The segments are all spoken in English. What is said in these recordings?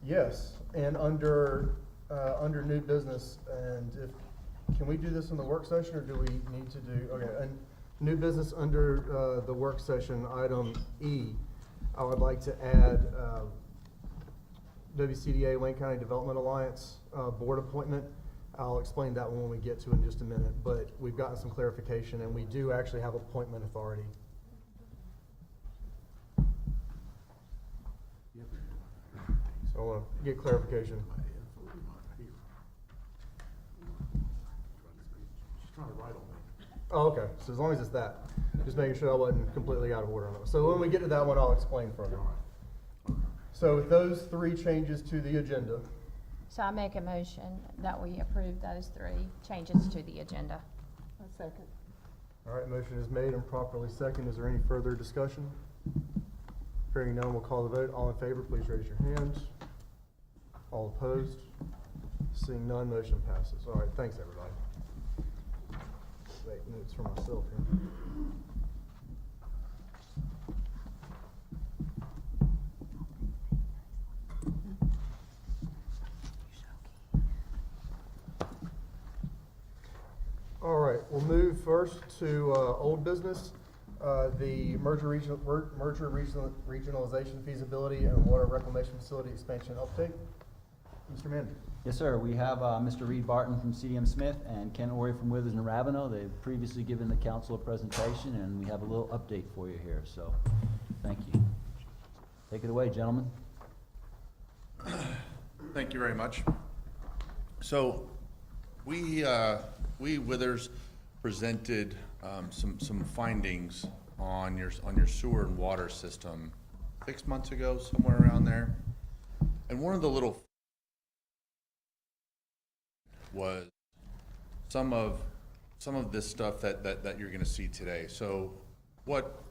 Yes, and under new business, and can we do this in the work session, or do we need to do, okay, and new business under the work session, item E, I would like to add WCDA, Wayne County Development Alliance board appointment. I'll explain that one when we get to it in just a minute, but we've gotten some clarification, and we do actually have appointment authority. So I want to get clarification. She's trying to write on me. Oh, okay. So as long as it's that, just making sure I wasn't completely out of order on it. So when we get to that one, I'll explain further. So with those three changes to the agenda, So I make a motion that we approve those three changes to the agenda. A second. all right, motion is made and properly second. Is there any further discussion? Hearing none, we'll call the vote. All in favor, please raise your hands. All opposed? Seeing none, motion passes. All right, thanks, everybody. Make notes for myself here. All right, we'll move first to old business, the merger regionalization feasibility and water reclamation facility expansion update. Mr. Manager. Yes, sir. We have Mr. Reed Barton from CDM Smith and Ken Ori from Withers and Ravenel. They've previously given the council a presentation, and we have a little update for you here. So, thank you. Take it away, gentlemen. Thank you very much. So, we Withers presented some findings on your sewer and water system 6 months ago, somewhere around there. And one of the little was some of this stuff that you're going to see today. So what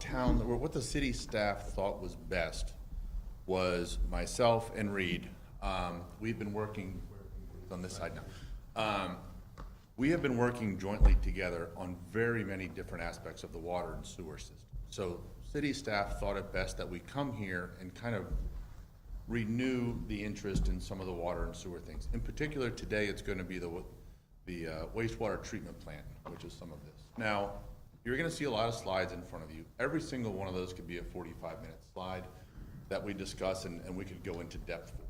the city staff thought was best was myself and Reed. We've been working on this side now. We have been working jointly together on very many different aspects of the water and sewer system. So city staff thought it best that we come here and kind of renew the interest in some of the water and sewer things. In particular, today it's going to be the wastewater treatment plant, which is some of this. Now, you're going to see a lot of slides in front of you. Every single one of those could be a 45-minute slide that we discuss and we could go into depth for.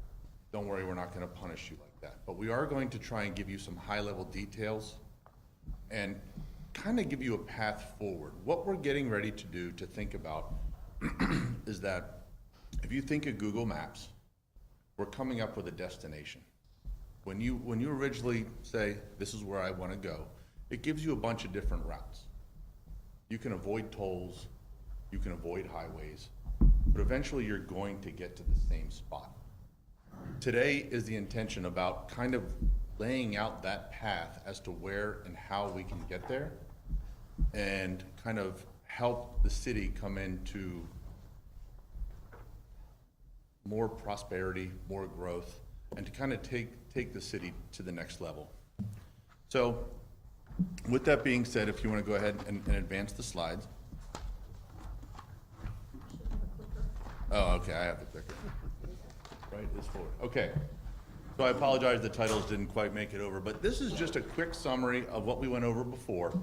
Don't worry, we're not going to punish you like that. But we are going to try and give you some high-level details and kind of give you a path forward. What we're getting ready to do, to think about, is that if you think of Google Maps, we're coming up with a destination. When you originally say, this is where I want to go, it gives you a bunch of different routes. You can avoid tolls, you can avoid highways, but eventually you're going to get to the same spot. Today is the intention about kind of laying out that path as to where and how we can get there and kind of help the city come into more prosperity, more growth, and to kind of take the city to the next level. So with that being said, if you want to go ahead and advance the slides. Oh, okay, I have the clicker. Right, this forward. Okay. So I apologize the titles didn't quite make it over, but this is just a quick summary of what we went over before.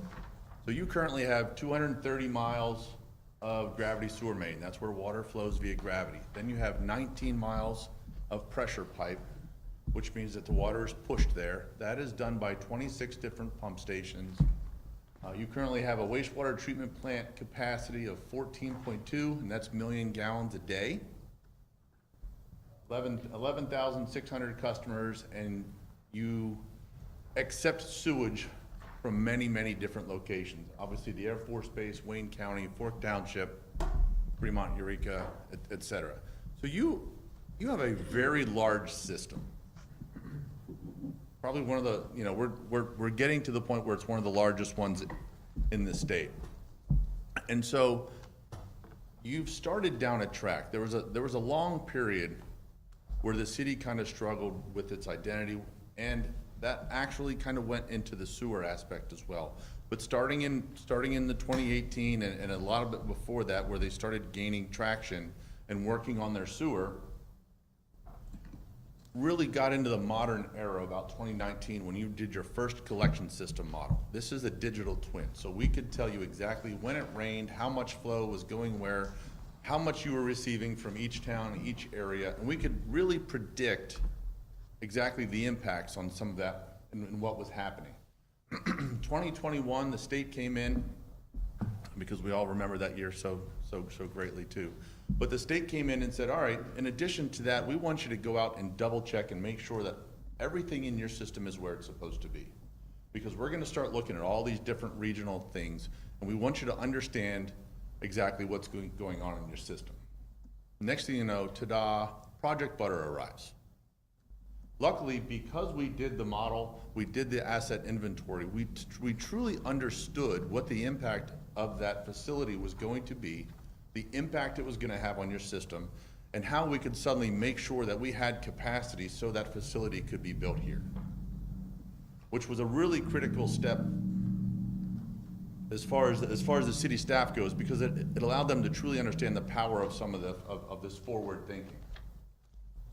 So you currently have 230 miles of gravity sewer main. That's where water flows via gravity. Then you have 19 miles of pressure pipe, which means that the water is pushed there. That is done by 26 different pump stations. You currently have a wastewater treatment plant capacity of 14.2, and that's million gallons a day. 11,600 customers, and you accept sewage from many, many different locations. Obviously, the Air Force Base, Wayne County, Fork Township, Fremont, Eureka, et cetera. So you have a very large system. Probably one of the, we're getting to the point where it's one of the largest ones in the state. And so you've started down a track. There was a long period where the city kind of struggled with its identity, and that actually kind of went into the sewer aspect as well. But starting in the 2018 and a lot of it before that, where they started gaining traction and working on their sewer, really got into the modern era about 2019 when you did your first collection system model. This is a digital twin, so we could tell you exactly when it rained, how much flow was going where, how much you were receiving from each town, each area, and we could really predict exactly the impacts on some of that and what was happening. 2021, the state came in, because we all remember that year so greatly too. But the state came in and said, all right, in addition to that, we want you to go out and double check and make sure that everything in your system is where it's supposed to be. Because we're gonna start looking at all these different regional things, and we want you to understand exactly what's going on in your system. Next thing you know, ta-da, Project Butter arrives. Luckily, because we did the model, we did the asset inventory, we truly understood what the impact of that facility was going to be, the impact it was gonna have on your system, and how we could suddenly make sure that we had capacity so that facility could be built here. Which was a really critical step as far as the city staff goes, because it allowed them to truly understand the power of some of this forward thinking.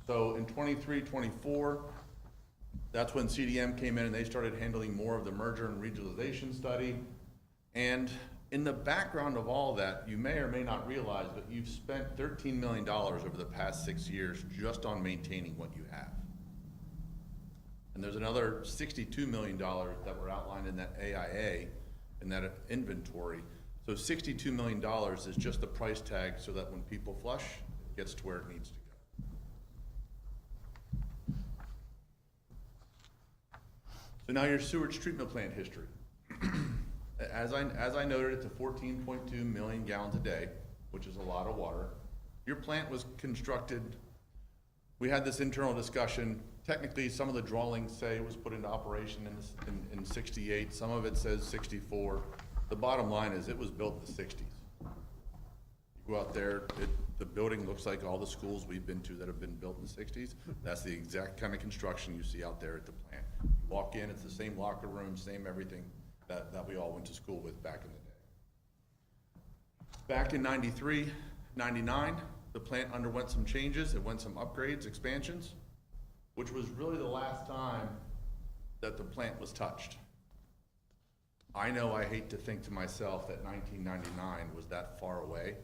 So in 23, 24, that's when CDM came in and they started handling more of the merger and regionalization study. And in the background of all that, you may or may not realize, but you've spent $13 million over the past 6 years just on maintaining what you have. And there's another $62 million that were outlined in that AIA, in that inventory. So $62 million is just the price tag so that when people flush, it gets to where it needs to go. So now your sewage treatment plant history. As I noted, it's a 14.2 million gallons a day, which is a lot of water. Your plant was constructed, we had this internal discussion. Technically, some of the drawings say it was put into operation in 68, some of it says 64. The bottom line is it was built in the 60s. You go out there, the building looks like all the schools we've been to that have been built in the 60s. That's the exact kind of construction you see out there at the plant. You walk in, it's the same locker room, same everything that we all went to school with back in the day. Back in 93, 99, the plant underwent some changes. It went some upgrades, expansions, which was really the last time that the plant was touched. I know I hate to think to myself that 1999 was that far away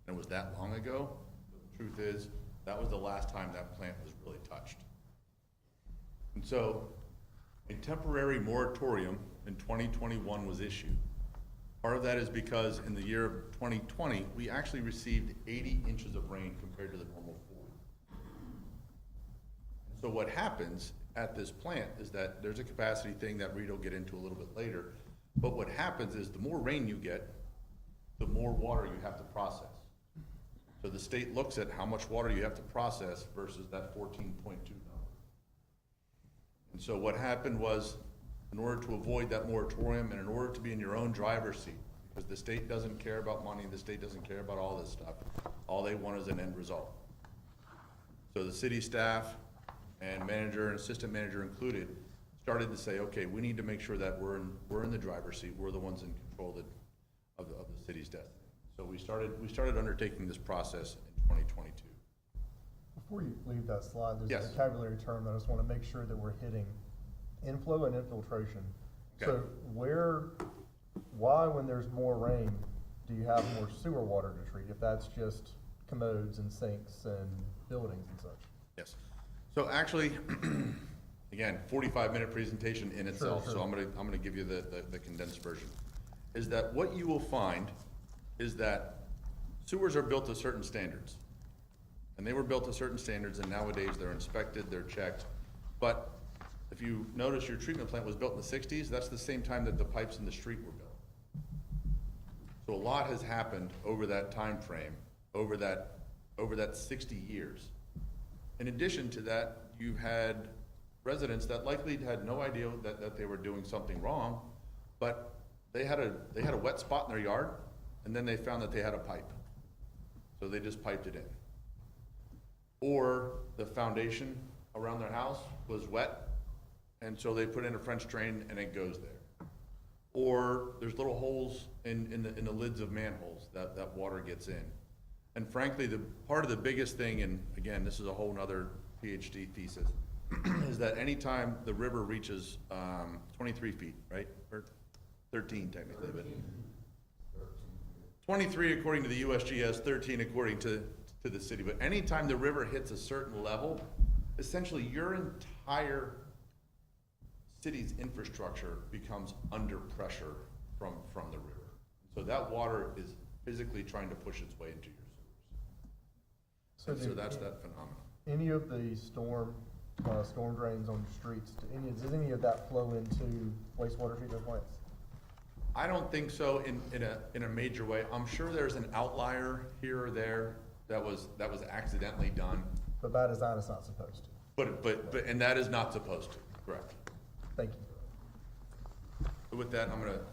and it was that long ago. But the truth is, that was the last time that plant was really touched. And so, a temporary moratorium in 2021 was issued. Part of that is because in the year of 2020, we actually received 80 inches of rain compared to the normal 40. So what happens at this plant is that there's a capacity thing that Reed will get into a little bit later, but what happens is the more rain you get, the more water you have to process. So the state looks at how much water you have to process versus that 14.2 number. And so what happened was, in order to avoid that moratorium and in order to be in your own driver's seat, because the state doesn't care about money, the state doesn't care about all this stuff, all they want is an end result. So the city staff and manager and assistant manager included started to say, okay, we need to make sure that we're in the driver's seat, we're the ones in control of the city's destiny. So we started undertaking this process in 2022. Before you leave that slide, there's Yes. a vocabulary term that I just want to make sure that we're hitting: inflow and infiltration. Okay. So why, when there's more rain, do you have more sewer water to treat, if that's just commodes and sinks and buildings and such? Yes. So actually, again, 45-minute presentation in itself, Sure. so I'm gonna give you the condensed version. Is that what you will find is that sewers are built to certain standards. And they were built to certain standards, and nowadays they're inspected, they're checked. But if you notice, your treatment plant was built in the 60s, that's the same time that the pipes in the street were built. So a lot has happened over that time frame, over that 60 years. In addition to that, you've had residents that likely had no idea that they were doing something wrong, but they had a wet spot in their yard, and then they found that they had a pipe. So they just piped it in. Or the foundation around their house was wet, and so they put in a French drain and it goes there. Or there's little holes in the lids of manholes that water gets in. And frankly, part of the biggest thing, and again, this is a whole nother PhD thesis, is that anytime the river reaches 23 feet, right? Or 13 technically, but 23 according to the USGS, 13 according to the city. But anytime the river hits a certain level, essentially your entire city's infrastructure becomes under pressure from the river. So that water is physically trying to push its way into your sewers. So that's that phenomenon. Any of the storm drains on the streets, does any of that flow into wastewater treatment plants? I don't think so in a major way. I'm sure there's an outlier here or there that was accidentally done. But by design, it's not supposed to. But and that is not supposed to, correct. Thank you. But with that,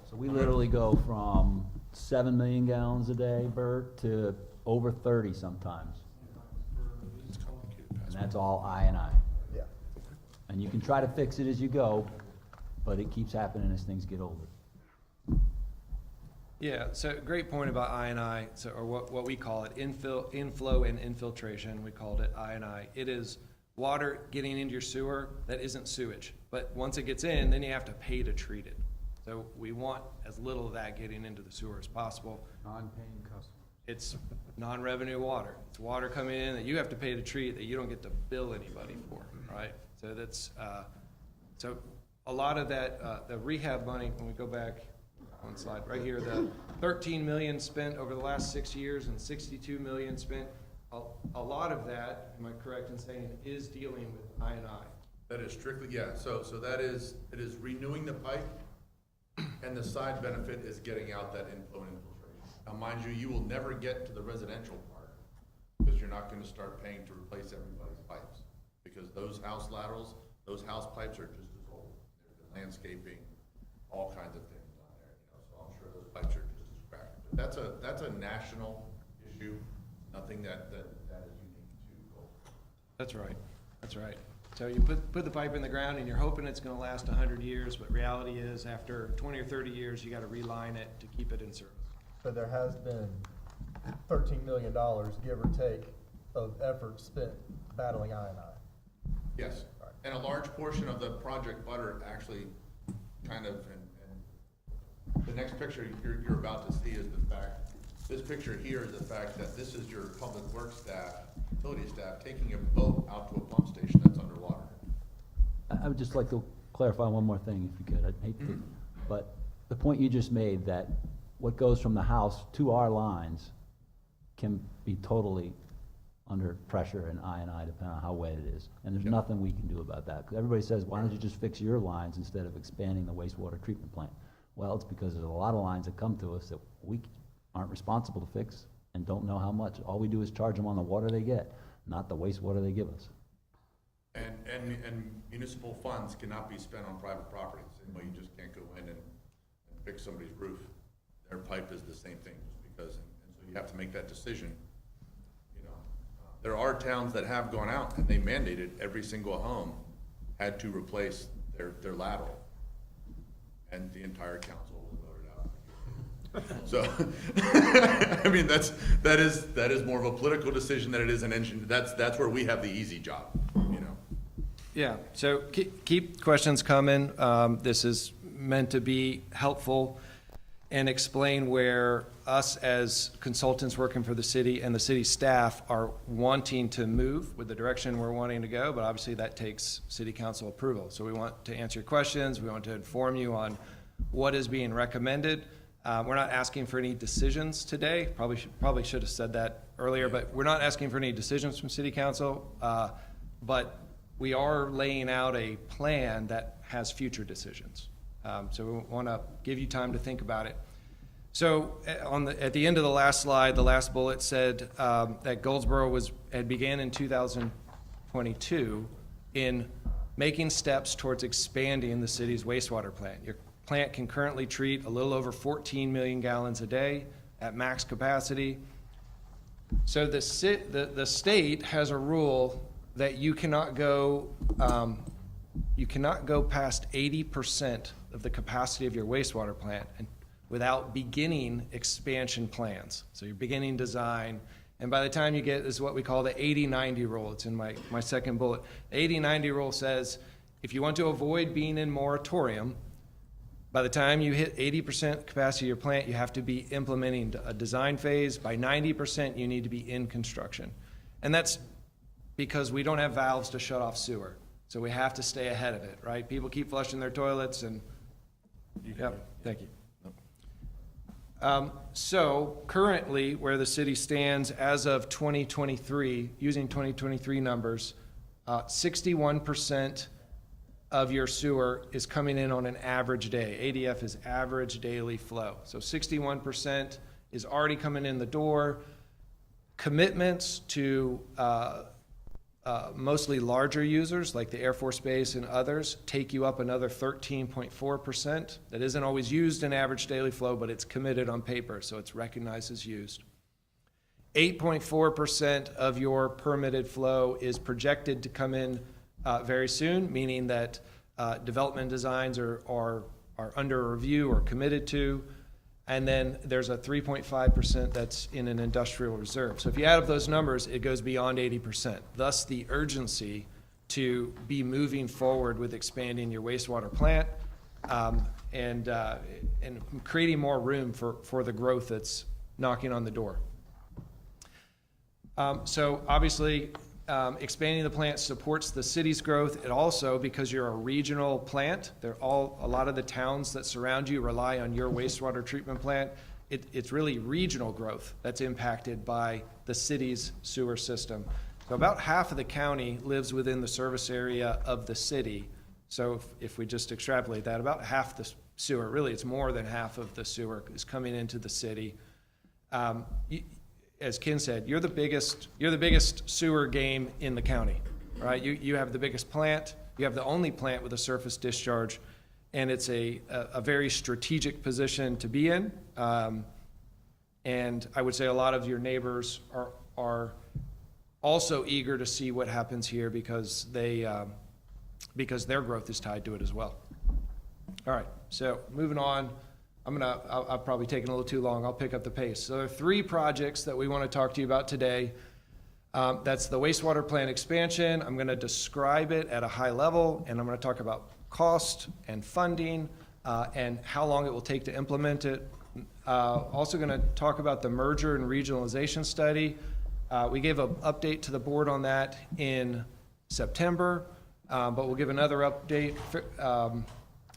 So we literally go from 7 million gallons a day, Bert, to over 30 sometimes. It's complicated. And that's all I. Yeah. And you can try to fix it as you go, but it keeps happening as things get older. Yeah, so great point about I&I, so, or what we call it, inflow and infiltration, we called it I&I. It is water getting into your sewer that isn't sewage, but once it gets in, then you have to pay to treat it. So we want as little of that getting into the sewer as possible. Non-paying customers. It's non-revenue water. It's water coming in that you have to pay to treat that you don't get to bill anybody for, right? So that's, so a lot of that, the rehab money, when we go back one slide, right here, the 13 million spent over the last 6 years and 62 million spent, a lot of that, am I correct in saying, is dealing with I&I? That is strictly, yeah, so it is renewing the pipe, and the side benefit is getting out that inflow and infiltration. Now, mind you, you will never get to the residential part, because you're not gonna start paying to replace everybody's pipes, because those house laterals, those house pipes are just as old. There's been landscaping, all kinds of things on there, you know, so I'm sure those pipes are just as cracked. But that's a national issue, nothing that is unique to Goldsboro. That's right, that's right. So you put the pipe in the ground and you're hoping it's gonna last 100 years, but reality is after 20 or 30 years, you gotta reline it to keep it in service. But there has been $13 million, give or take, of effort spent battling I&I. Yes, and a large portion of the project butter actually kind of, and the next picture you're about to see is the fact, this picture here is the fact that this is your public works staff, utility staff, taking a boat out to a pump station that's underwater. I would just like to clarify one more thing, if you could. I'd hate to, but the point you just made, that what goes from the house to our lines can be totally under pressure and I&I, depending on how wet it is. And there's nothing we can do about that. Because everybody says, why don't you just fix your lines instead of expanding the wastewater treatment plant? Well, it's because there's a lot of lines that come to us that we aren't responsible to fix and don't know how much. All we do is charge them on the water they get, not the wastewater they give us. And municipal funds cannot be spent on private properties. Anyway, you just can't go in and fix somebody's roof. Their pipe is the same thing, just because, and so you have to make that decision. You know, there are towns that have gone out and they mandated every single home had to replace their lateral, and the entire council was voted out. So, I mean, that is more of a political decision than it is an engine. That's where we have the easy job, you know. Yeah, so keep questions coming. This is meant to be helpful and explain where us as consultants working for the city and the city staff are wanting to move with the direction we're wanting to go, but obviously that takes city council approval. So we want to answer your questions. We want to inform you on what is being recommended. We're not asking for any decisions today. Probably should have said that earlier, but we're not asking for any decisions from city council, but we are laying out a plan that has future decisions. So we want to give you time to think about it. So at the end of the last slide, the last bullet said that Goldsboro had began in 2022 in making steps towards expanding the city's wastewater plant. Your plant can currently treat a little over 14 million gallons a day at max capacity. So the state has a rule that you cannot go past 80% of the capacity of your wastewater plant without beginning expansion plans. So you're beginning design And by the time you get, this is what we call the 80-90 rule. It's in my second bullet. The 80-90 rule says, if you want to avoid being in moratorium, by the time you hit 80% capacity of your plant, you have to be implementing a design phase. By 90%, you need to be in construction. And that's because we don't have valves to shut off sewer. So we have to stay ahead of it, right? People keep flushing their toilets and, yep, thank you. So currently, where the city stands as of 2023, using 2023 numbers, 61% of your sewer is coming in on an average day. ADF is average daily flow. So 61% is already coming in the door. Commitments to mostly larger users like the Air Force Base and others take you up another 13.4%. That isn't always used in average daily flow, but it's committed on paper, so it's recognized as used. 8.4% of your permitted flow is projected to come in very soon, meaning that development designs are under review or committed to. And then there's a 3.5% that's in an industrial reserve. So if you add up those numbers, it goes beyond 80%. Thus, the urgency to be moving forward with expanding your wastewater plant and creating more room for the growth that's knocking on the door. So obviously, expanding the plant supports the city's growth. It also, because you're a regional plant, a lot of the towns that surround you rely on your wastewater treatment plant. It's really regional growth that's impacted by the city's sewer system. So about half of the county lives within the service area of the city. So if we just extrapolate that, about half the sewer, really it's more than half of the sewer is coming into the city. As Ken said, you're the biggest sewer game in the county, right? You have the biggest plant. You have the only plant with a surface discharge, and it's a very strategic position to be in. And I would say a lot of your neighbors are also eager to see what happens here because because their growth is tied to it as well. All right, so moving on. I'll probably taken a little too long. I'll pick up the pace. So there are 3 projects that we want to talk to you about today. That's the wastewater plant expansion. I'm going to describe it at a high level, and I'm going to talk about cost and funding and how long it will take to implement it. Also going to talk about the merger and regionalization study. We gave an update to the board on that in September, but we'll give another update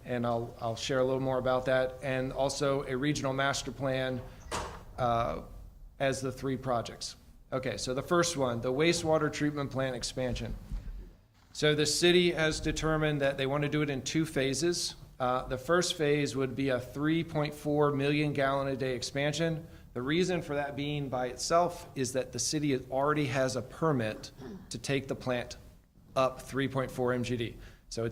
and I'll share a little more about that, and also a regional master plan as the 3 projects. Okay, so the first one, the wastewater treatment plant expansion. So the city has determined that they want to do it in 2 phases. The first phase would be a 3.4 million gallon a day expansion. The reason for that being by itself is that the city already has a permit to take the plant up 3.4 MGD. So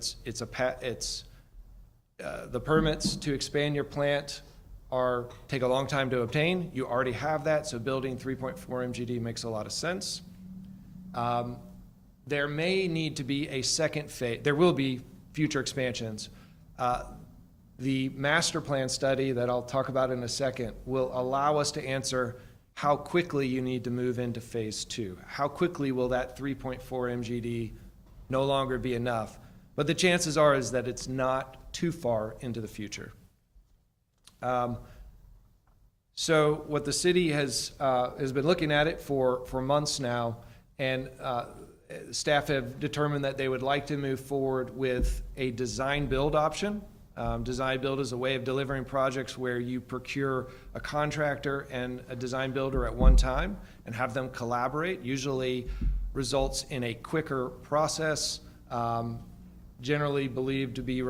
the permits to expand your plant take a long time to obtain. You already have that, so building 3.4 MGD makes a lot of sense. There may need to be a second phase. There will be future expansions. The master plan study that I'll talk about in a second will allow us to answer how quickly you need to move into phase 2. How quickly will that 3.4 MGD no longer be enough? But the chances are is that it's not too far into the future. So what the city has been looking at it for months now, and staff have determined that they would like to move forward with a design-build option. Design-build is a way of delivering projects where you procure a contractor and a design builder at one time and have them collaborate. Usually results in a quicker process, generally believed to be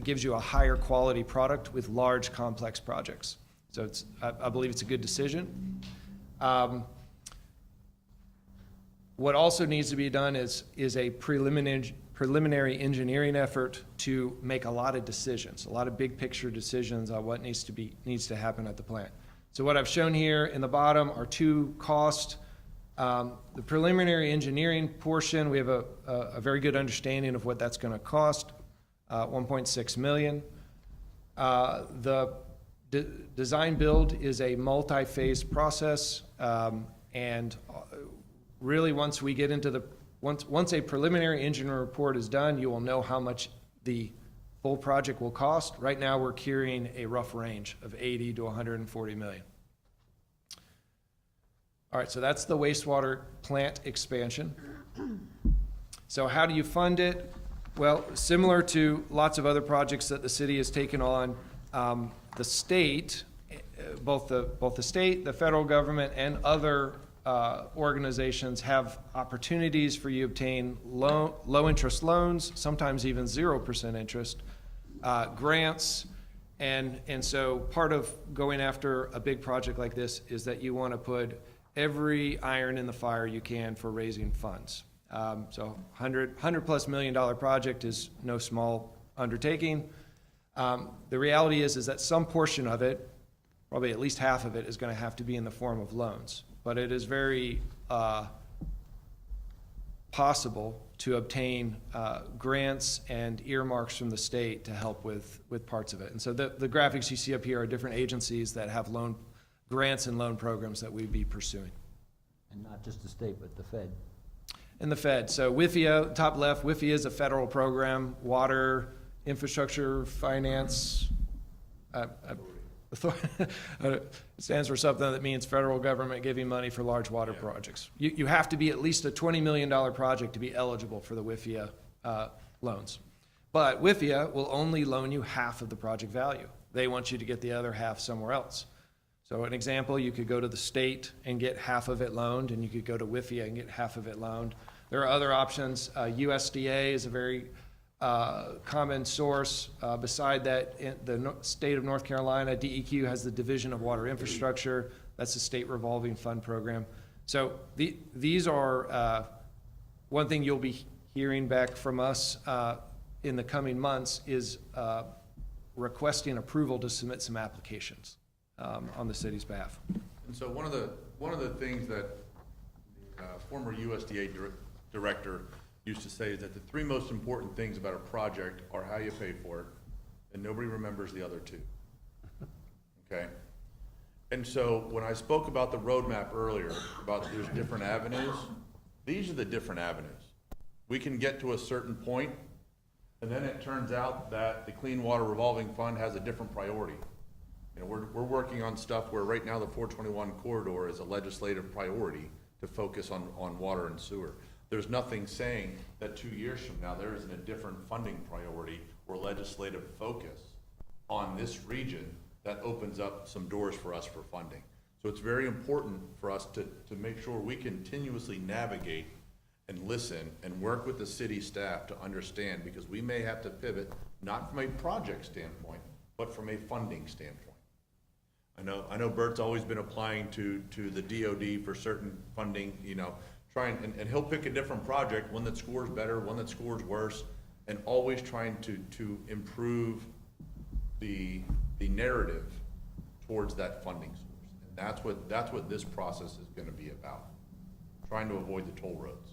gives you a higher quality product with large complex projects. So I believe it's a good decision. What also needs to be done is a preliminary engineering effort to make a lot of decisions, a lot of big picture decisions on what needs to happen at the plant. So what I've shown here in the bottom are 2 costs. The preliminary engineering portion, we have a very good understanding of what that's going to cost, $1.6 million. The design build is a multi-phase process, And really, once we get into once a preliminary engineering report is done, you will know how much the full project will cost. Right now, we're carrying a rough range of 80 to 140 million. All right, so that's the wastewater plant expansion. So how do you fund it? Well, similar to lots of other projects that the city has taken on, the state, both the state, the federal government, and other organizations have opportunities for you to obtain low-interest loans, sometimes even 0% interest, grants, and so part of going after a big project like this is that you want to put every iron in the fire you can for raising funds. So $100+ million project is no small undertaking. The reality is that some portion of it, probably at least half of it, is going to have to be in the form of loans. But it is very possible to obtain grants and earmarks from the state to help with parts of it. And so the graphics you see up here are different agencies that have grants and loan programs that we'd be pursuing. And not just the state, but the Fed. And the Fed. So WIFIA, top left, WIFIA is a federal program, water, infrastructure, finance, it stands for something that means federal government giving money for large water projects. You have to be at least a $20 million project to be eligible for the WIFIA loans. But WIFIA will only loan you half of the project value. They want you to get the other half somewhere else. So an example, you could go to the state and get half of it loaned, and you could go to WIFIA and get half of it loaned. There are other options. USDA is a very common source. Beside that, in the state of North Carolina, DEQ has the Division of Water Infrastructure. That's a state revolving fund program. So these are one thing you'll be hearing back from us in the coming months is requesting approval to submit some applications on the city's behalf. And so one of the things that the former USDA director used to say is that the three most important things about a project are how you pay for it, and nobody remembers the other two. Okay? And so when I spoke about the roadmap earlier, about there's different avenues, these are the different avenues. We can get to a certain point, and then it turns out that the Clean Water Revolving Fund has a different priority. You know, we're working on stuff where right now the 421 corridor is a legislative priority to focus on water and sewer. There's nothing saying that 2 years from now there isn't a different funding priority or legislative focus on this region that opens up some doors for us for funding. So it's very important for us to make sure we continuously navigate and listen and work with the city staff to understand, because we may have to pivot, not from a project standpoint, but from a funding standpoint. I know Bert's always been applying to the DOD for certain funding, you know, and he'll pick a different project, one that scores better, one that scores worse, and always trying to improve the narrative towards that funding source. And that's what this process is going to be about, trying to avoid the toll roads.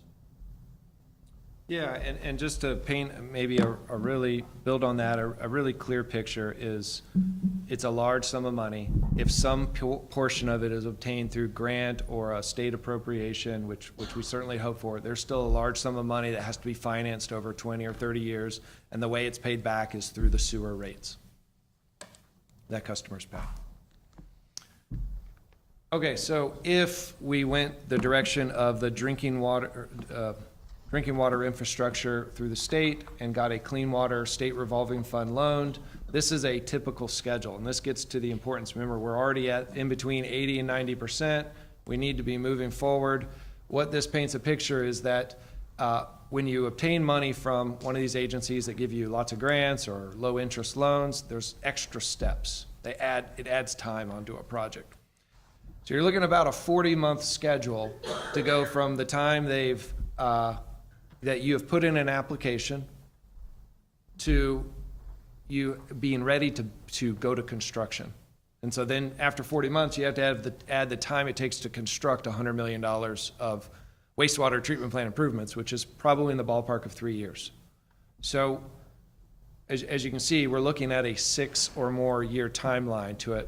Yeah, and just to paint maybe a really, build on that, a really clear picture is it's a large sum of money. If some portion of it is obtained through grant or a state appropriation, which we certainly hope for, there's still a large sum of money that has to be financed over 20 or 30 years, and the way it's paid back is through the sewer rates that customers pay. Okay, so if we went the direction of the drinking water infrastructure through the state and got a clean water state revolving fund loaned, this is a typical schedule, and this gets to the importance. Remember, we're already at in between 80 and 90%. We need to be moving forward. What this paints a picture is that when you obtain money from one of these agencies that give you lots of grants or low interest loans, there's extra steps. It adds time onto a project. So you're looking at about a 40-month schedule to go from the time that you have put in an application to you being ready to go to construction. And so then after 40 months, you have to add the time it takes to construct $100 million of wastewater treatment plant improvements, which is probably in the ballpark of 3 years. So as you can see, we're looking at a 6 or more year timeline to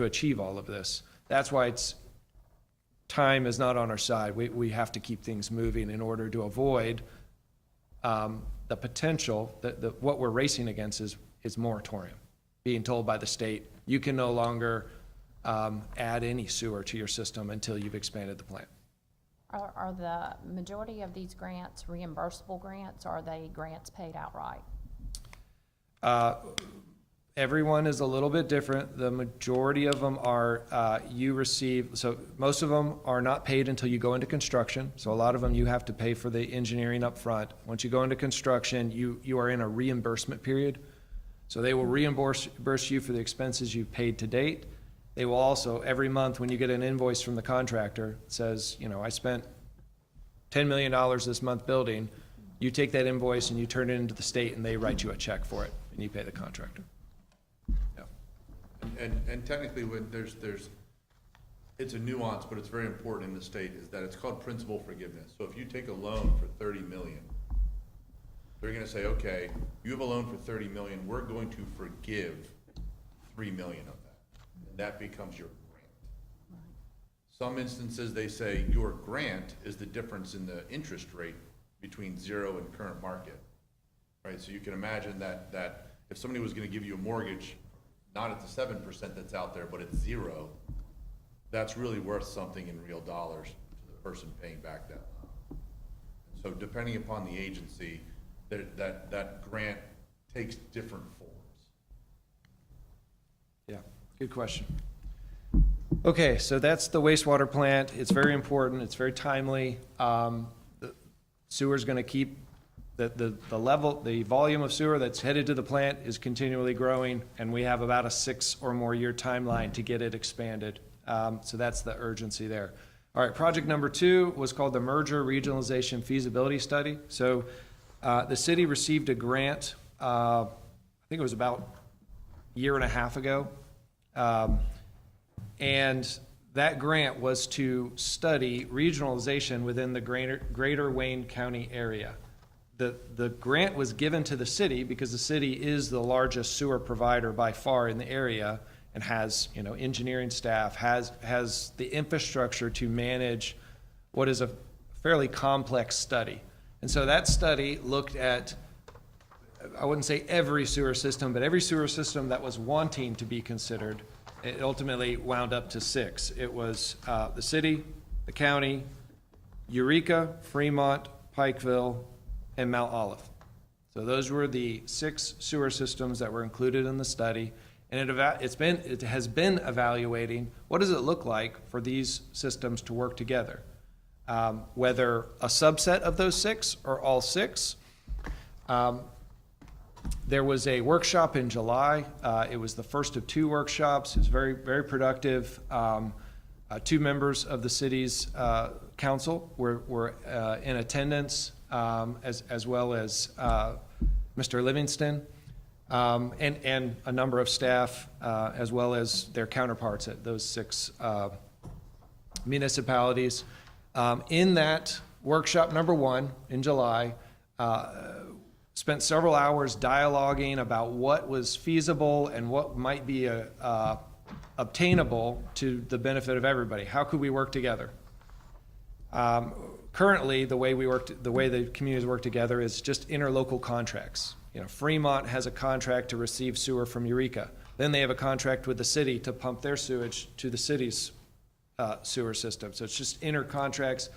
achieve all of this. That's why it's time is not on our side. We have to keep things moving in order to avoid the potential, what we're racing against is moratorium. Being told by the state, you can no longer add any sewer to your system until you've expanded the plant. Are the majority of these grants reimbursable grants, or are they grants paid outright? Everyone is a little bit different. The majority of them are, you receive, so most of them are not paid until you go into construction. So a lot of them you have to pay for the engineering up front. Once you go into construction, you are in a reimbursement period. So they will reimburse you for the expenses you've paid to date. They will also, every month when you get an invoice from the contractor, it says, I spent $10 million this month building. You take that invoice and you turn it into the state and they write you a check for it and you pay the contractor. Yeah. And technically, when it's a nuance, but it's very important in the state, is that it's called principal forgiveness. So if you take a loan for 30 million, they're gonna say, okay, you have a loan for 30 million, we're going to forgive 3 million of that. And that becomes your grant. Some instances, they say your grant is the difference in the interest rate between 0 and current market, right? So you can imagine that if somebody was gonna give you a mortgage, not at the 7% that's out there, but at 0, that's really worth something in real dollars to the person paying back that loan. So depending upon the agency, that grant takes different forms. Yeah, good question. Okay, so that's the wastewater plant. It's very important. It's very timely. The sewer's going to keep the level, the volume of sewer that's headed to the plant is continually growing, and we have about a 6 or more year timeline to get it expanded. So that's the urgency there. All right, project number 2 was called the Merger Regionalization Feasibility Study. So the city received a grant, I think it was about a year and a half ago. And that grant was to study regionalization within the greater Wayne County area. The grant was given to the city because the city is the largest sewer provider by far in the area and has, engineering staff, has the infrastructure to manage what is a fairly complex study. And so that study looked at, I wouldn't say every sewer system, but every sewer system that was wanting to be considered. It ultimately wound up to 6. It was the city, the county, Eureka, Fremont, Pikeville, and Mount Olive. So those were the 6 sewer systems that were included in the study. And it has been evaluating what does it look like for these systems to work together. Whether a subset of those 6 or all 6. There was a workshop in July. It was the first of 2 workshops. It was very, very productive. 2 members of the city's council were in attendance, as well as Mr. Livingston, and a number of staff, as well as their counterparts at those 6 municipalities. In that workshop number 1 in July, spent several hours dialoguing about what was feasible and what might be obtainable to the benefit of everybody. How could we work together? Currently, the way the communities work together is just interlocal contracts. Fremont has a contract to receive sewer from Eureka. Then they have a contract with the city to pump their sewage to the city's sewer system. So it's just inter-contracts.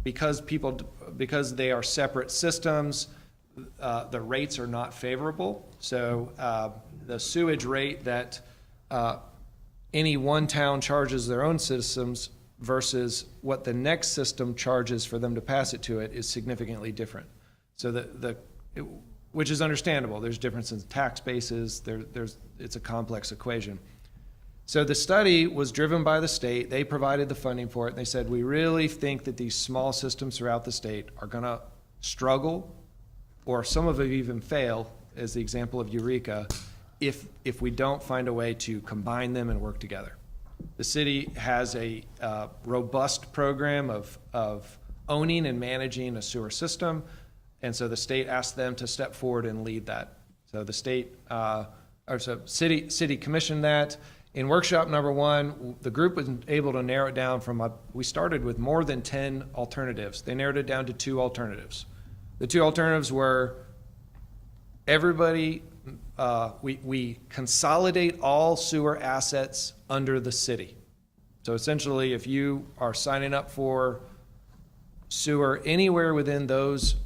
Because they are separate systems, the rates are not favorable. So the sewage rate that any one town charges their own systems versus what the next system charges for them to pass it to it is significantly different. So which is understandable. There's difference in tax bases. It's a complex equation. So the study was driven by the state. They provided the funding for it. And they said, we really think that these small systems throughout the state are going to struggle, or some of them even fail, as the example of Eureka, if we don't find a way to combine them and work together. The city has a robust program of owning and managing a sewer system. And so the state asked them to step forward and lead that. So the city commissioned that. In workshop number one, the group was able to narrow it down from, we started with more than 10 alternatives. They narrowed it down to 2 alternatives. The 2 alternatives were everybody, we consolidate all sewer assets under the city. So essentially, if you are signing up for sewer anywhere within those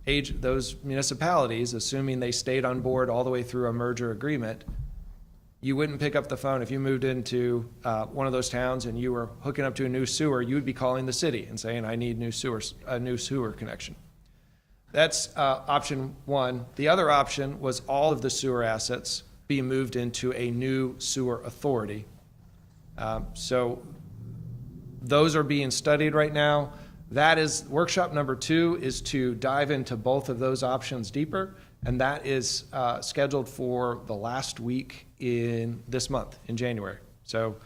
municipalities, assuming they stayed on board all the way through a merger agreement, you wouldn't pick up the phone. If you moved into one of those towns and you were hooking up to a new sewer, you would be calling the city and saying, I need a new sewer connection. That's option one. The other option was all of the sewer assets be moved into a new sewer authority. So those are being studied right now. That is, workshop number 2 is to dive into both of those options deeper, and that is scheduled for the last week in this month, in January. So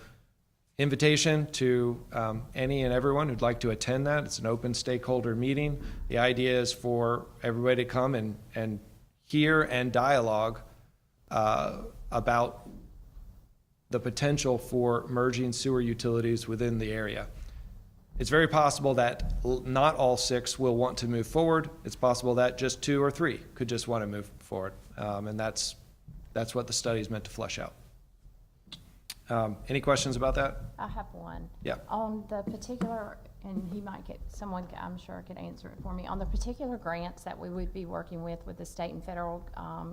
invitation to any and everyone who'd like to attend that. It's an open stakeholder meeting. The idea is for everybody to come and hear and dialogue about the potential for merging sewer utilities within the area. It's very possible that not all 6 will want to move forward. It's possible that just 2 or 3 could just want to move forward. And that's what the study is meant to flesh out. Any questions about that? I have one. Yeah. On the particular, and he might get, someone, I'm sure could answer it for me. On the particular grants that we would be working with the state and federal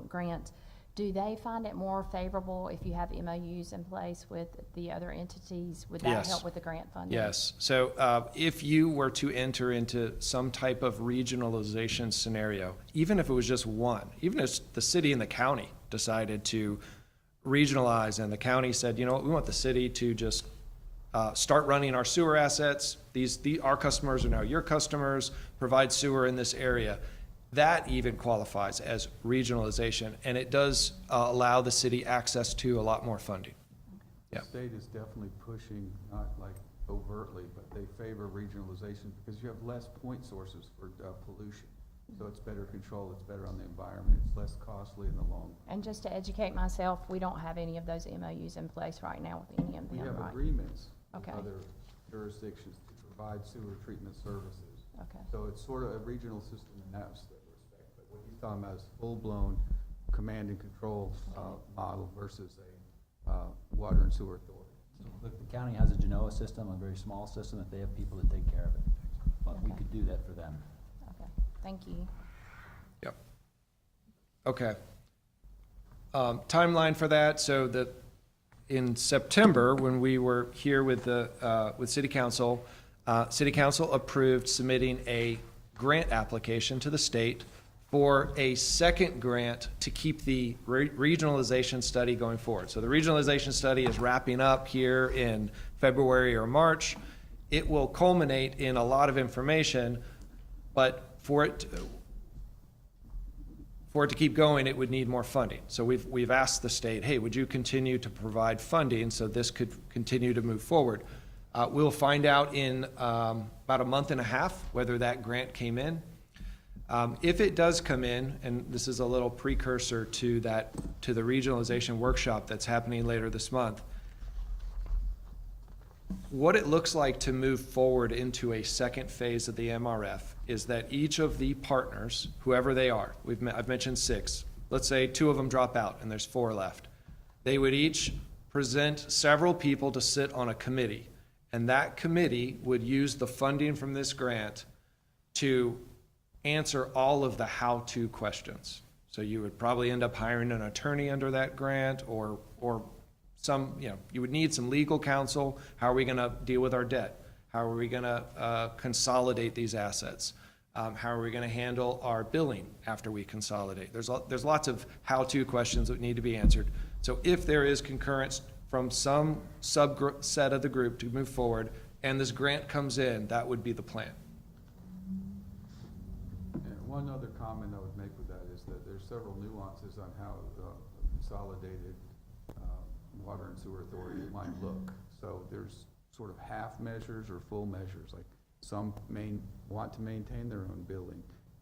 grants, do they find it more favorable if you have MOUs in place with the other entities? Would that Yes. help with the grant funding? Yes. So if you were to enter into some type of regionalization scenario, even if it was just one, even if the city and the county decided to regionalize and the county said, you know what, we want the city to just start running our sewer assets. Our customers are now your customers, provide sewer in this area. That even qualifies as regionalization, and it does allow the city access to a lot more funding. Yeah. The state is definitely pushing, not like overtly, but they favor regionalization because you have less point sources for pollution. So it's better control, it's better on the environment, it's less costly in the long run. And just to educate myself, we don't have any of those MOUs in place right now with any of We them, have right? agreements with Okay. other jurisdictions to provide sewer treatment services. Okay. So it's sort of a regional system in that respect, but what he's talking about is full-blown command and control model versus a water and sewer authority. Look, the county has a Genoa system, a very small system, that they have people that take care of it. But we Okay. could do that for them. Okay, thank you. Yep. Okay. Timeline for that, so that in September, when we were here with City Council approved submitting a grant application to the state for a second grant to keep the regionalization study going forward. So the regionalization study is wrapping up here in February or March. It will culminate in a lot of information, but for it to keep going, it would need more funding. So we've asked the state, hey, would you continue to provide funding so this could continue to move forward? We'll find out in about a month and a half whether that grant came in. If it does come in, and this is a little precursor to the regionalization workshop that's happening later this month, what it looks like to move forward into a second phase of the MRF is that each of the partners, whoever they are, I've mentioned 6, let's say 2 of them drop out and there's 4 left, they would each present several people to sit on a committee, and that committee would use the funding from this grant to answer all of the how-to questions. So you would probably end up hiring an attorney under that grant, or some, you would need some legal counsel. How are we going to deal with our debt? How are we going to consolidate these assets? How are we going to handle our billing after we consolidate? There's lots of how-to questions that need to be answered. So if there is concurrence from some subset of the group to move forward, and this grant comes in, that would be the plan. And one other comment I would make with that is that there's several nuances on how consolidated water and sewer authority might look. So there's sort of half measures or full measures, like some want to maintain their own billing.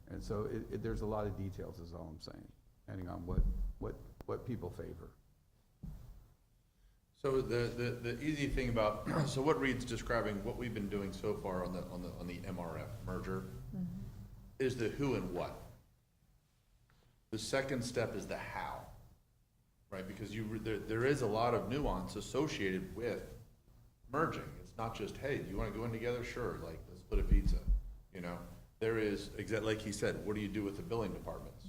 And so there's a lot of details is all I'm saying, depending on what people favor. So the easy thing about, so what Reed's describing, what we've been doing so far on the MRF merger is the who and what. The second step is the how, right? Because there is a lot of nuance associated with merging. It's not just, hey, do you want to go in together? Sure, like, let's split a pizza, you know? There is, exactly like he said, what do you do with the billing departments?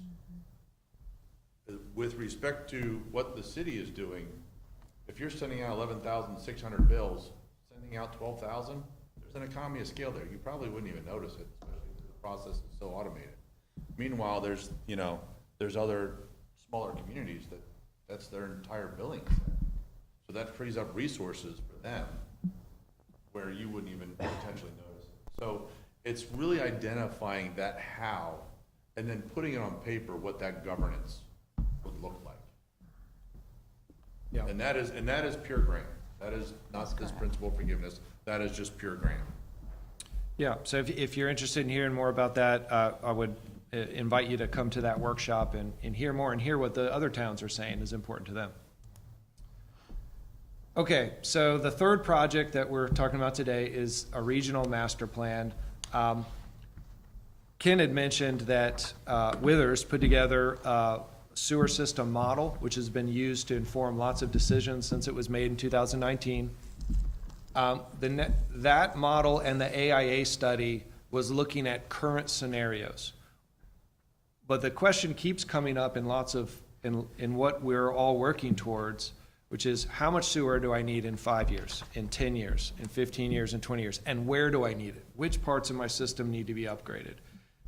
With respect to what the city is doing, if you're sending out 11,600 bills, sending out 12,000, there's an economy of scale there. You probably wouldn't even notice it, especially because the process is so automated. Meanwhile, there's other smaller communities that's their entire billing set. So that frees up resources for them where you wouldn't even potentially notice it. So it's really identifying that how and then putting it on paper what that governance would look like. Yeah. And that is pure grant. That is not this principal forgiveness. That is just pure grant. Yeah, so if you're interested in hearing more about that, I would invite you to come to that workshop and hear more and hear what the other towns are saying is important to them. Okay, so the third project that we're talking about today is a regional master plan. Ken had mentioned that Withers put together a sewer system model, which has been used to inform lots of decisions since it was made in 2019. That model and the AIA study was looking at current scenarios. But the question keeps coming up in in what we're all working towards, which is how much sewer do I need in 5 years, in 10 years, in 15 years, in 20 years, and where do I need it? Which parts of my system need to be upgraded?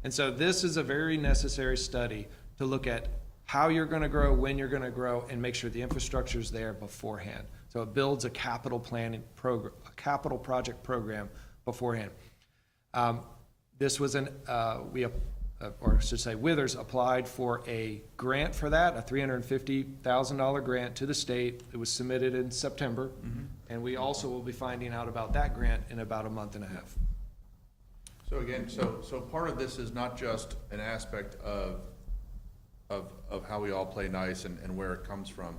And so this is a very necessary study to look at how you're going to grow, when you're going to grow, and make sure the infrastructure is there beforehand. So it builds a capital planning program, a capital project program beforehand. This was or I should say, Withers applied for a grant for that, a $350,000 grant to the state. It was submitted in September, and we also will be finding out about that grant in about a month and a half. So again, so part of this is not just an aspect of how we all play nice and where it comes from.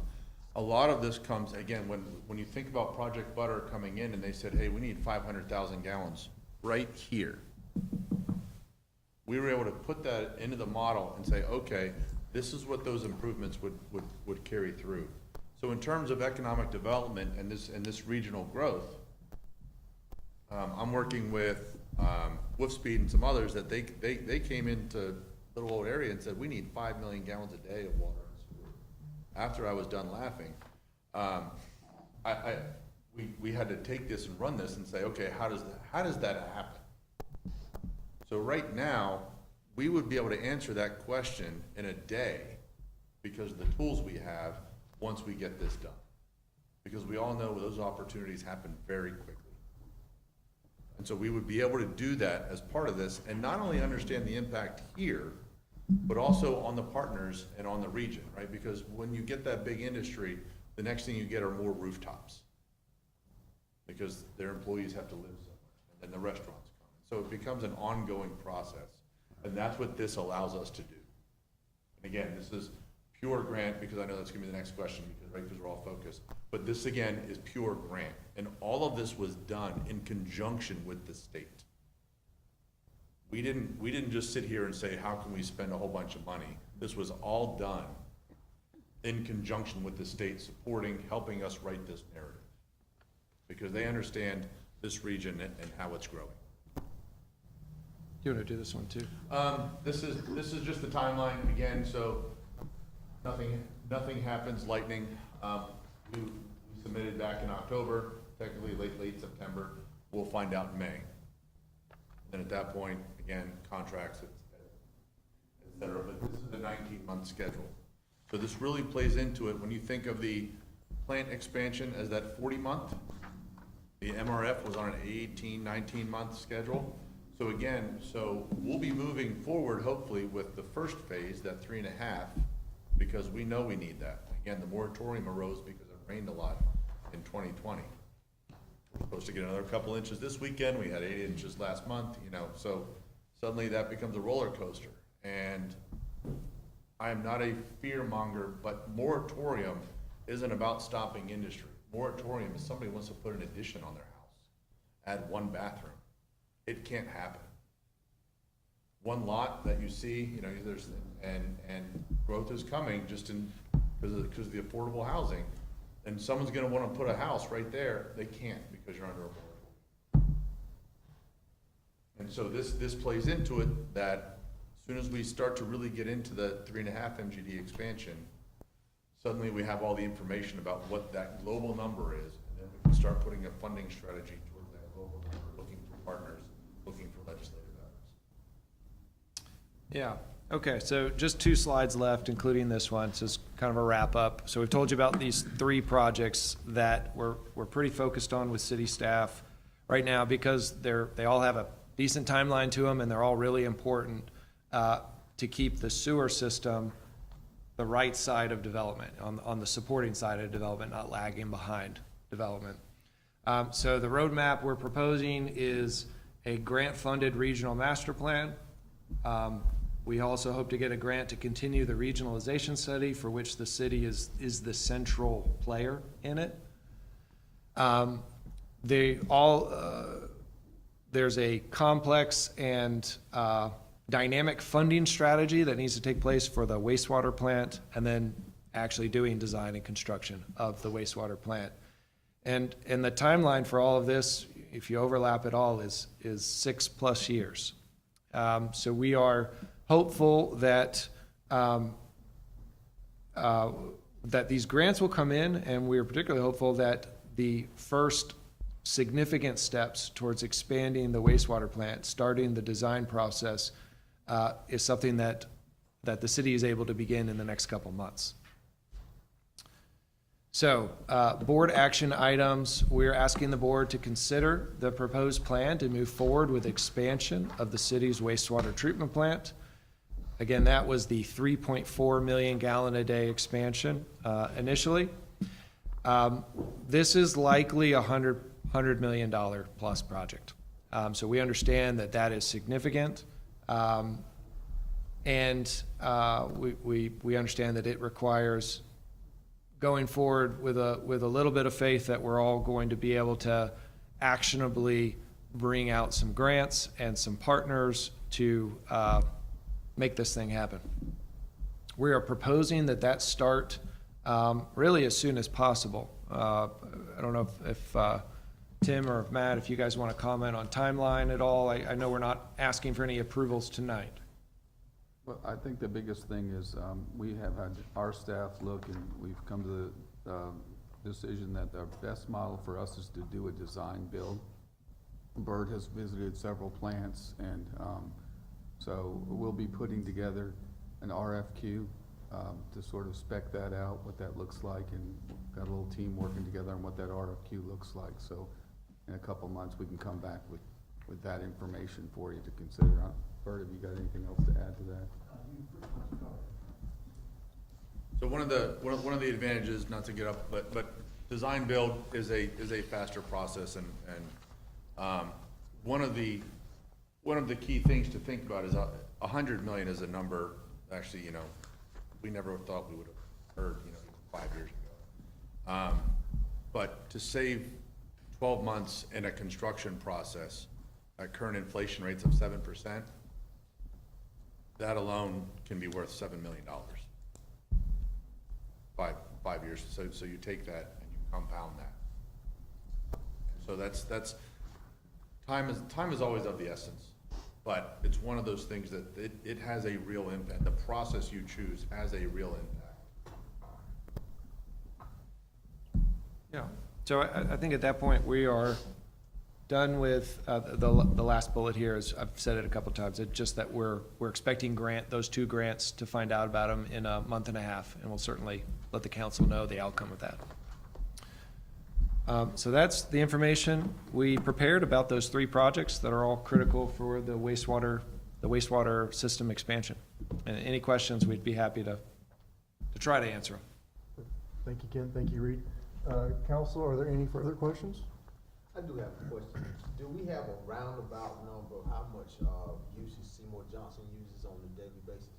A lot of this comes, again, when you think about Project Butter coming in and they said, hey, we need 500,000 gallons right here. We were able to put that into the model and say, okay, this is what those improvements would carry through. So in terms of economic development and this regional growth, I'm working with Wolfspeed and some others that they came into little old area and said, we need 5 million gallons a day of water and sewer. After I was done laughing, we had to take this and run this and say, okay, how does that happen? So right now, we would be able to answer that question in a day because of the tools we have once we get this done. Because we all know those opportunities happen very quickly. And so we would be able to do that as part of this and not only understand the impact here, but also on the partners and on the region, right? Because when you get that big industry, the next thing you get are more rooftops because their employees have to live somewhere and then the restaurants come. So it becomes an ongoing process. And that's what this allows us to do. And again, this is pure grant because I know that's gonna be the next question because we're all focused. But this again is pure grant. And all of this was done in conjunction with the state. We didn't just sit here and say, how can we spend a whole bunch of money? This was all done in conjunction with the state supporting, helping us write this narrative. Because they understand this region and how it's growing. You want to do this one too? This is just the timeline again, so nothing happens lightning. We submitted back in October, technically late September. We'll find out in May. Then at that point, again, contracts, et cetera, but this is a 19-month schedule. So this really plays into it when you think of the plant expansion as that 40-month. The MRF was on an 18, 19-month schedule. So again, we'll be moving forward hopefully with the first phase, that 3.5, because we know we need that. Again, the moratorium arose because it rained a lot in 2020. We're supposed to get another couple inches this weekend. We had 8 inches last month, so suddenly that becomes a roller coaster. And I am not a fear monger, but moratorium isn't about stopping industry. moratorium is somebody wants to put an addition on their house, add one bathroom. It can't happen. One lot that you see, you know, there's, and growth is coming just because of the affordable housing. And someone's gonna wanna put a house right there, they can't because you're under a moratorium. And so this plays into it, that as soon as we start to really get into the 3.5 MGD expansion, suddenly we have all the information about what that global number is, and then we can start putting a funding strategy towards that global number, looking for partners, looking for legislative efforts. Yeah, okay, so just 2 slides left, including this one, so it's kind of a wrap up. So we've told you about these 3 projects that we're pretty focused on with city staff right now, because they all have a decent timeline to them, and they're all really important to keep the sewer system the right side of development, on the supporting side of development, not lagging behind development. So the roadmap we're proposing is a grant-funded regional master plan. We also hope to get a grant to continue the regionalization study, for which the city is the central player in it. There's a complex and dynamic funding strategy that needs to take place for the wastewater plant, and then actually doing design and construction of the wastewater plant. And the timeline for all of this, if you overlap it all, is 6+ years. So we are hopeful that that these grants will come in, and we are particularly hopeful that the first significant steps towards expanding the wastewater plant, starting the design process, is something that the city is able to begin in the next couple months. So, board action items, we're asking the board to consider the proposed plan to move forward with expansion of the city's wastewater treatment plant. Again, that was the 3.4 million gallon a day expansion initially. This is likely a $100 million plus project. So we understand that is significant. And we understand that it requires going forward with a little bit of faith that we're all going to be able to actionably bring out some grants and some partners to make this thing happen. We are proposing that start really as soon as possible. I don't know if Tim or Matt, if you guys want to comment on timeline at all. I know we're not asking for any approvals tonight. Well, I think the biggest thing is, we have had our staff look, and we've come to the decision that the best model for us is to do a design build. Bert has visited several plants, and so we'll be putting together an RFQ to sort of spec that out, what that looks like, and got a little team working together on what that RFQ looks like. So in a couple months, we can come back with that information for you to consider. Bert, have you got anything else to add to that? So one of the advantages, not to get up, but design build is a faster process, and one of the key things to think about is 100 million is a number. Actually, you know, we never thought we would have heard, you know, 5 years ago. But to save 12 months in a construction process at current inflation rates of 7%, that alone can be worth $7 million. 5 years. So you take that and you compound that. So that's time is always of the essence, but it's one of those things that it has a real impact. The process you choose has a real impact. Yeah. So I think at that point we are done with the last bullet here. Is I've said it a couple times. It's just that we're expecting those 2 grants to find out about them in a month and a half, and we'll certainly let the council know the outcome of that. So that's the information we prepared about those 3 projects that are all critical for the wastewater system expansion. And any questions, we'd be happy to try to answer them. Thank you, Ken. Thank you, Reed. Council, are there any further questions? I do have a question. Do we have a roundabout number of how much usage Seymour Johnson uses on a daily basis?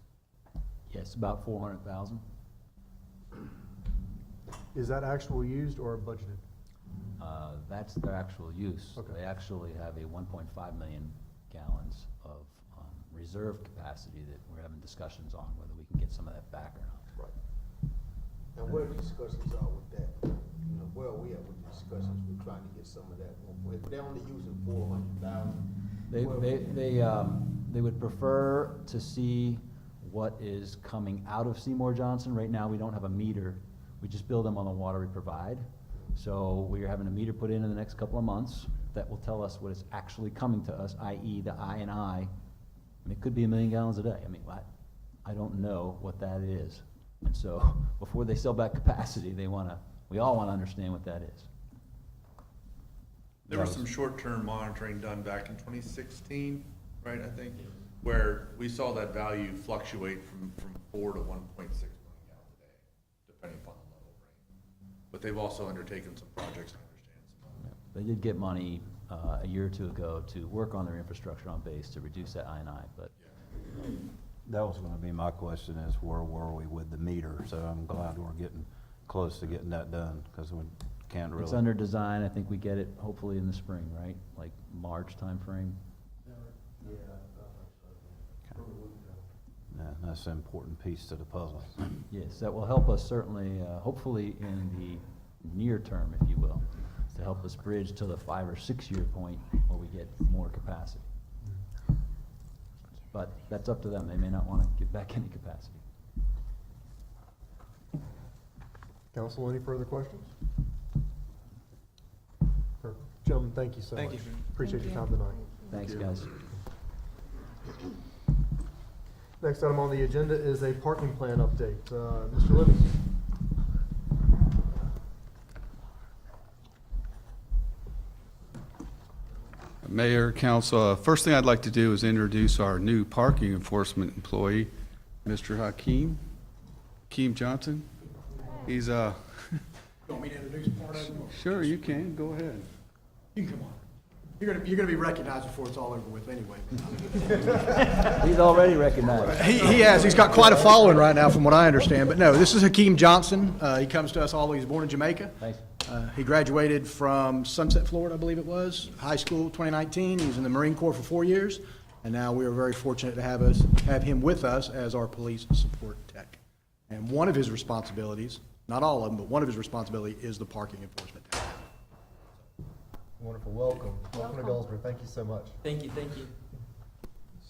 Yes, about 400,000. Is that actual used or budgeted? That's their actual use. Okay. They actually have a 1.5 million gallons of reserve capacity that we're having discussions on whether we can get some of that back or not. Right. And where the discussions are with that, you know, where are we at with the discussions, we're trying to get some of that, if they're only using 400,000. They would prefer to see what is coming out of Seymour Johnson. Right now, we don't have a meter. We just bill them on the water we provide. So we are having a meter put in the next couple of months that will tell us what is actually coming to us, i.e. the I&I. I mean, it could be 1 million gallons a day. I mean, I don't know what that is. And so before they sell back capacity, we all want to understand what that is. There was some short-term monitoring done back in 2016, right, I think, where we saw that value fluctuate from 4 to 1.6 million gallons a day, depending upon the level of rain. But they've also undertaken some projects, I understand, some of They did get money a year or two ago to work on their infrastructure on base to reduce that I&I, but That was gonna be my question, is where were we with the meter? So I'm glad we're getting close to getting that done, because we can't really. it's under design. I think we get it hopefully in the spring, right? Like March timeframe. Yeah, that's an important piece to the puzzle. Yes, that will help us certainly, hopefully in the near term, if you will, to help us bridge to the 5 or 6 year point where we get more capacity. But that's up to them. They may not want to get back any capacity. Council, any further questions? Perfect. Gentlemen, thank you so much. Thank you. Appreciate your time tonight. Thanks, guys. Next item on the agenda is a parking plan update. Mr. Livingston. Mayor, council, first thing I'd like to do is introduce our new parking enforcement employee, Mr. Hakeem Johnson. He's You want me to introduce part of it? sure, you can, go ahead. You can come on. You're gonna be recognized before it's all over with anyway. He's already recognized. He has. He's got quite a following right now, from what I understand. But no, this is Hakeem Johnson. He comes to us all the way. He's born in Jamaica. Thanks. He graduated from Sunset, Florida, I believe it was, high school, 2019. He was in the Marine Corps for 4 years, and now we are very fortunate to have him with us as our police support tech. And one of his responsibilities, not all of them, but one of his responsibility is the parking enforcement tech. Wonderful. Welcome. Welcome to Goldsboro. Thank you so much. Thank you, thank you.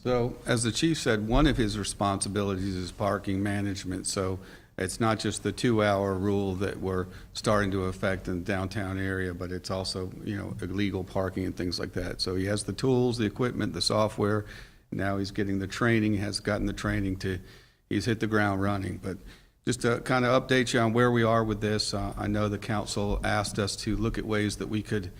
So, as the chief said, one of his responsibilities is parking management, so it's not just the 2-hour rule that we're starting to affect in the downtown area, but it's also, illegal parking and things like that. So he has the tools, the equipment, the software. Now he's getting the training, has gotten the training he's hit the ground running. But just to kind of update you on where we are with this, I know the council asked us to look at ways that we could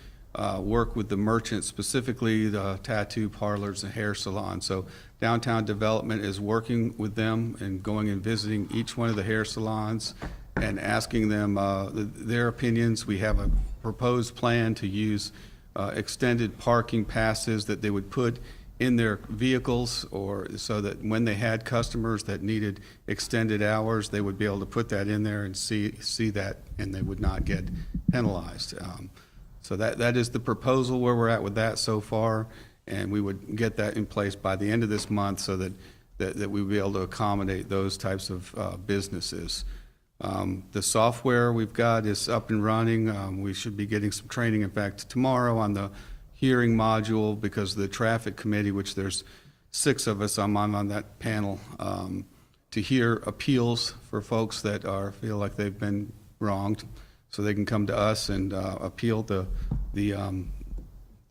work with the merchants, specifically the tattoo parlors and hair salons. So downtown development is working with them and going and visiting each one of the hair salons and asking them their opinions. We have a proposed plan to use extended parking passes that they would put in their vehicles, or so that when they had customers that needed extended hours, they would be able to put that in there and see that, and they would not get penalized. So that is the proposal, where we're at with that so far, and we would get that in place by the end of this month so that we would be able to accommodate those types of businesses. The software we've got is up and running. We should be getting some training, in fact, tomorrow on the hearing module, because the traffic committee, which there's 6 of us, I'm on that panel, to hear appeals for folks that feel like they've been wronged. So they can come to us and appeal the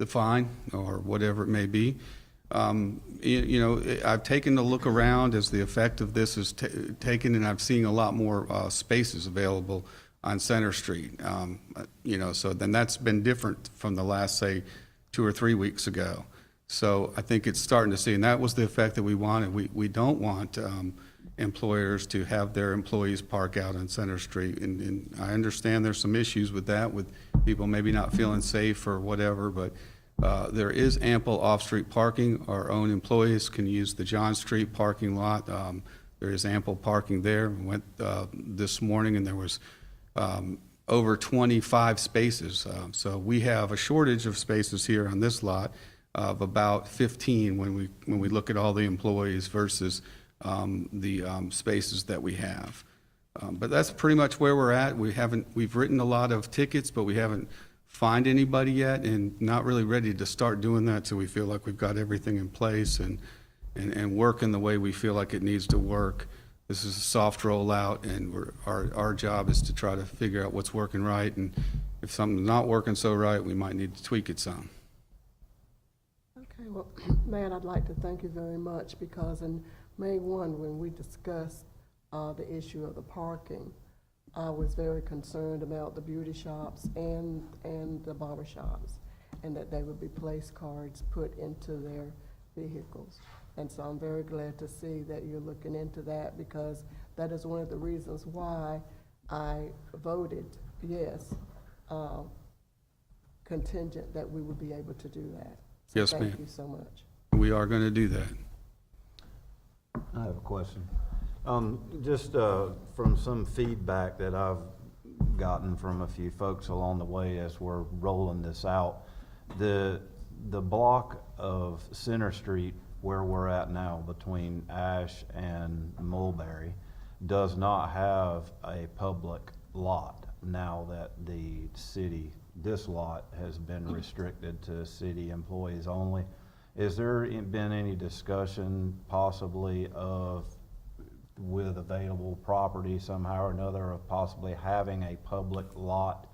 fine or whatever it may be. I've taken a look around as the effect of this is taken, and I'm seeing a lot more spaces available on Center Street. So then that's been different from the last, say, 2 or 3 weeks ago. So I think it's starting to see, and that was the effect that we wanted. We don't want employers to have their employees park out on Center Street. And I understand there's some issues with that, with people maybe not feeling safe or whatever, but there is ample off-street parking. Our own employees can use the John Street parking lot. There is ample parking there. We went this morning, and there was over 25 spaces. So we have a shortage of spaces here on this lot of about 15 when we look at all the employees versus the spaces that we have. But that's pretty much where we're at. We've written a lot of tickets, but we haven't find anybody yet, and not really ready to start doing that till we feel like we've got everything in place and working the way we feel like it needs to work. This is a soft rollout, and our job is to try to figure out what's working right, and if something's not working so right, we might need to tweak it some. Okay, well, Matt, I'd like to thank you very much, because in May 1, when we discussed the issue of the parking, I was very concerned about the beauty shops and the barber shops, and that they would be place cards put into their vehicles. And so I'm very glad to see that you're looking into that, because that is one of the reasons why I voted yes, contingent that we would be able to do that. So Yes, ma'am. thank you so much. We are going to do that. I have a question. Just from some feedback that I've gotten from a few folks along the way as we're rolling this out, the block of Center Street where we're at now between Ash and Mulberry does not have a public lot now that this lot has been restricted to city employees only. Has there been any discussion possibly with available property somehow or another of possibly having a public lot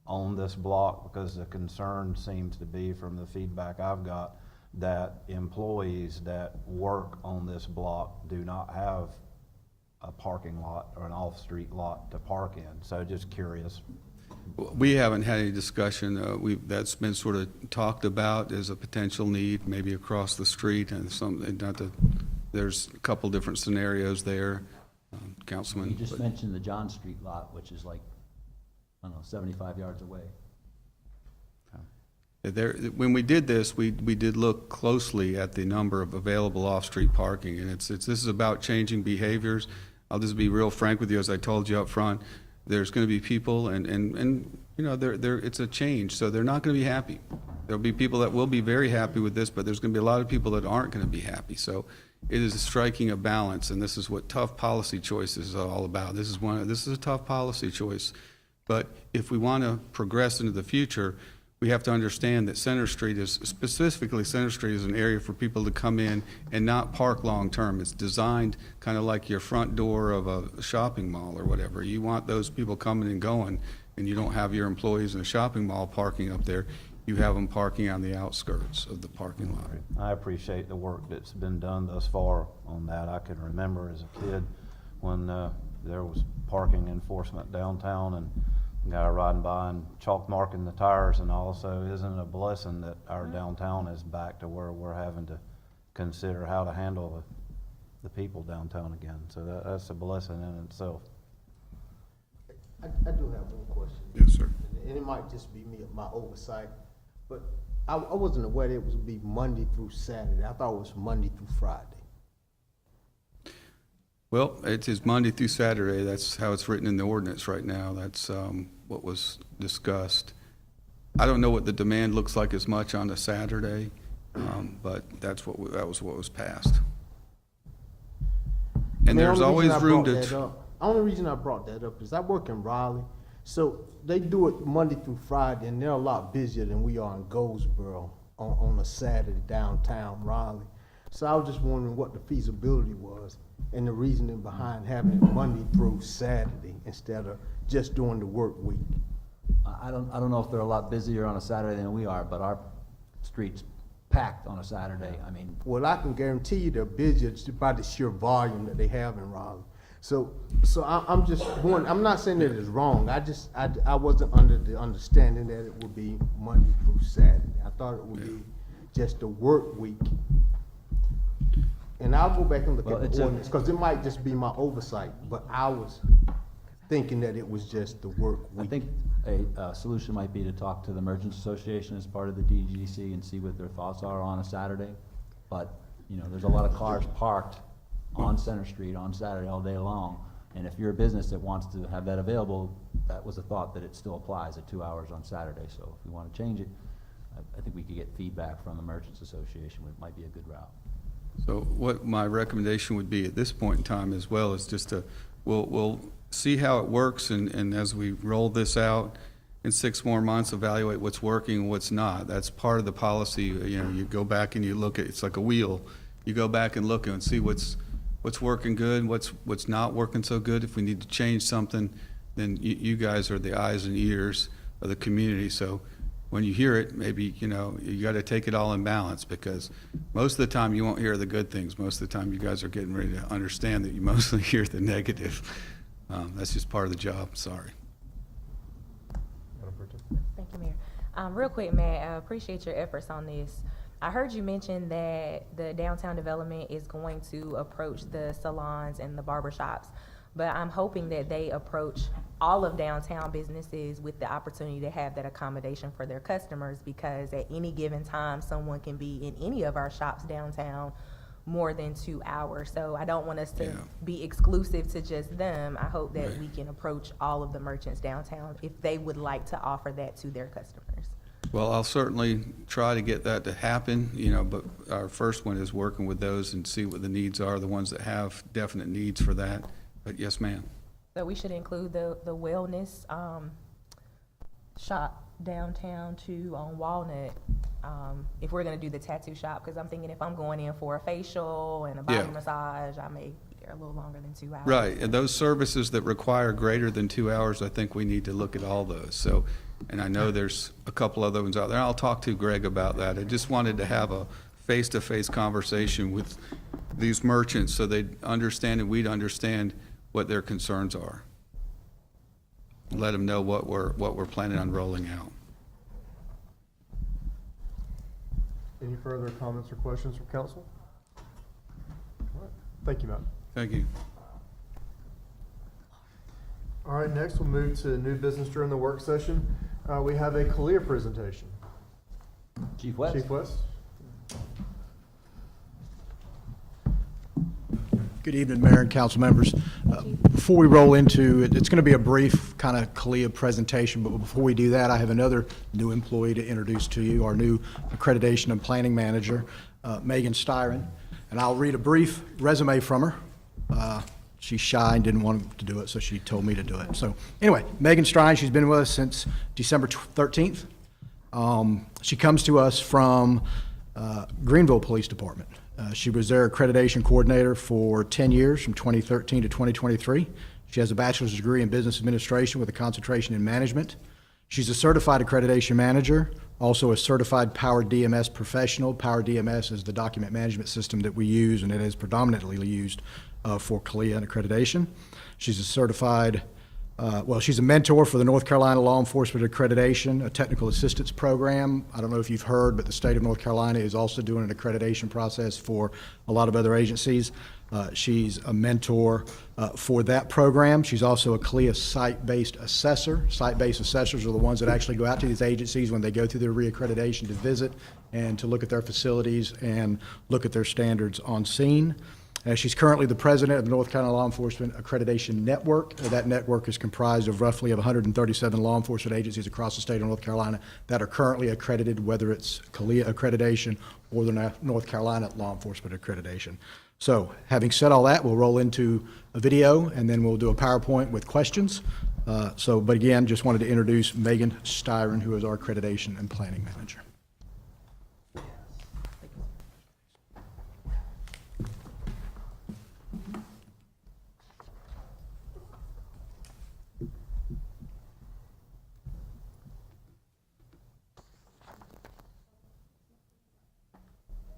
on this block? Because the concern seems to be, from the feedback I've got, that employees that work on this block do not have a parking lot or an off-street lot to park in. So just curious. We haven't had any discussion. That's been sort of talked about as a potential need, maybe across the street, and there's a couple different scenarios there, Councilman. You just mentioned the John Street lot, which is like, I don't know, 75 yards away. When we did this, we did look closely at the number of available off-street parking, and this is about changing behaviors. I'll just be real frank with you, as I told you up front. There's going to be people, and you know, it's a change, so they're not going to be happy. There'll be people that will be very happy with this, but there's going to be a lot of people that aren't going to be happy. So it is striking a balance, and this is what tough policy choices are all about. This is a tough policy choice, but if we want to progress into the future, we have to understand that Center Street is an area for people to come in and not park long-term. It's designed kind of like your front door of a shopping mall or whatever. You want those people coming and going, and you don't have your employees in a shopping mall parking up there. You have them parking on the outskirts of the parking lot. I appreciate the work that's been done thus far on that. I can remember as a kid when there was parking enforcement downtown, and guy riding by and chalk marking the tires, and also isn't it a blessing that our downtown is back to where we're having to consider how to handle the people downtown again. So that's a blessing in itself. I do have one question. Yes, sir. And it might just be my oversight, but I wasn't aware that it was be Monday through Saturday. I thought it was Monday through Friday. Well, it is Monday through Saturday. That's how it's written in the ordinance right now. That's what was discussed. I don't know what the demand looks like as much on a Saturday, but that was what was passed. And there's always room to. The only reason I brought that up is I work in Raleigh, so they do it Monday through Friday, and they're a lot busier than we are in Goldsboro on a Saturday downtown Raleigh. So I was just wondering what the feasibility was and the reasoning behind having it Monday through Saturday instead of just doing the work week. I don't know if they're a lot busier on a Saturday than we are, but our street's packed on a Saturday. I mean, Well, I can guarantee you they're busier just by the sheer volume that they have in Raleigh. So I'm just wondering, I'm not saying that it's wrong. I wasn't under the understanding that it would be Monday through Saturday. I thought it would be just a work week. And I'll go back and look at the ordinance, because it might just be my oversight, but I was thinking that it was just the work I week. think a solution might be to talk to the Merchants Association as part of the DGC and see what their thoughts are on a Saturday. But, you know, there's a lot of cars parked on Center Street on Saturday all day long, And if you're a business that wants to have that available, that was a thought that it still applies at 2 hours on Saturday. So if we want to change it, I think we could get feedback from the Merchants Association. It might be a good route. So what my recommendation would be at this point in time as well is just to, we'll see how it works, and as we roll this out in 6 more months, evaluate what's working and what's not. That's part of the policy. You know, you go back and you look at, it's like a wheel. You go back and look and see what's working good, what's not working so good. If we need to change something, then you guys are the eyes and ears of the community. So when you hear it, maybe, you know, you got to take it all in balance, because most of the time you won't hear the good things. Most of the time you guys are getting ready to understand that you mostly hear the negative. That's just part of the job. Sorry. Thank you, Mayor. Real quick, Matt, I appreciate your efforts on this. I heard you mention that the downtown development is going to approach the salons and the barbershops, but I'm hoping that they approach all of downtown businesses with the opportunity to have that accommodation for their customers, because at any given time, someone can be in any of our shops downtown more than 2 hours. So I don't want us to be exclusive to just them. I hope that we can approach all of the merchants downtown if they would like to offer that to their customers. Well, I'll certainly try to get that to happen, you know, but our first one is working with those and see what the needs are, the ones that have definite needs for that. But yes, ma'am. So we should include the wellness shop downtown too on Walnut, if we're gonna do the tattoo shop, because I'm thinking if I'm going in for a facial and a body massage, I may be there a little longer than 2 hours. Right, and those services that require greater than 2 hours, I think we need to look at all those. So, and I know there's a couple other ones out there. I'll talk to Greg about that. I just wanted to have a face-to-face conversation with these merchants so they'd understand and we'd understand what their concerns are. Let them know what we're planning on rolling out. Any further comments or questions from council? All right. Thank you, Matt. Thank you. All right, next we'll move to new business during the work session. We have a CALEA presentation. Chief West? Chief West? Good evening, Mayor and council members. Before we roll into it, it's going to be a brief kind of CALEA presentation, but before we do that, I have another new employee to introduce to you, our new Accreditation and Planning Manager, Megan Styron. And I'll read a brief resume from her. She's shy and didn't want to do it, so she told me to do it. So anyway, Megan Styron, she's been with us since December 13th. She comes to us from Greenville Police Department. She was their accreditation coordinator for 10 years, from 2013 to 2023. She has a bachelor's degree in business administration with a concentration in management. She's a certified accreditation manager, also a certified Power DMS professional. Power DMS is the document management system that we use, and it is predominantly used for CALEA and accreditation. She's a certified, she's a mentor for the North Carolina Law Enforcement Accreditation, a technical assistance program. I don't know if you've heard, but the state of North Carolina is also doing an accreditation process for a lot of other agencies. She's a mentor for that program. She's also a CALEA site-based assessor. Site-based assessors are the ones that actually go out to these agencies when they go through their reaccreditation to visit and to look at their facilities and look at their standards on scene. She's currently the president of the North Carolina Law Enforcement Accreditation Network. That network is comprised of roughly 137 law enforcement agencies across the state of North Carolina that are currently accredited, whether it's CALEA accreditation or the North Carolina Law Enforcement Accreditation. So, having said all that, we'll roll into a video and then we'll do a PowerPoint with questions. But again, just wanted to introduce Megan Styron, who is our Accreditation and Planning Manager.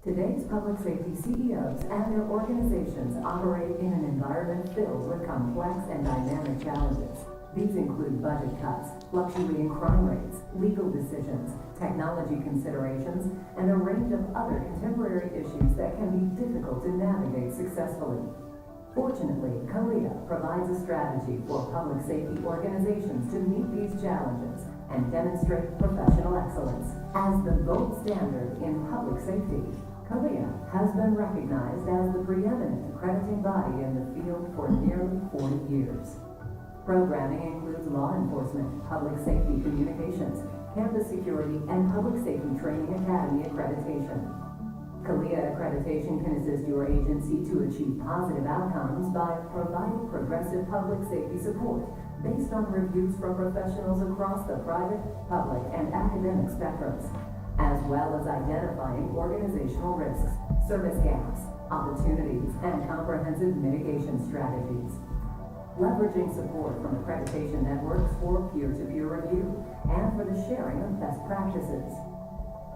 Today's public safety CEOs and their organizations operate in an environment filled with complex and dynamic challenges. These include budget cuts, fluctuating crime rates, legal decisions, technology considerations, and a range of other contemporary issues that can be difficult to navigate successfully. Fortunately, CALEA provides a strategy for public safety organizations to meet these challenges and demonstrate professional excellence. As the gold standard in public safety, CALEA has been recognized as the preeminent accrediting body in the field for nearly 40 years. Programming includes law enforcement, public safety communications, campus security, and public safety training academy accreditation. CALEA accreditation can assist your agency to achieve positive outcomes by providing progressive public safety support based on reviews from professionals across the private, public, and academic spectrums, as well as identifying organizational risks, service gaps, opportunities, and comprehensive mitigation strategies. Leveraging support from accreditation networks for peer-to-peer review and for the sharing of best practices.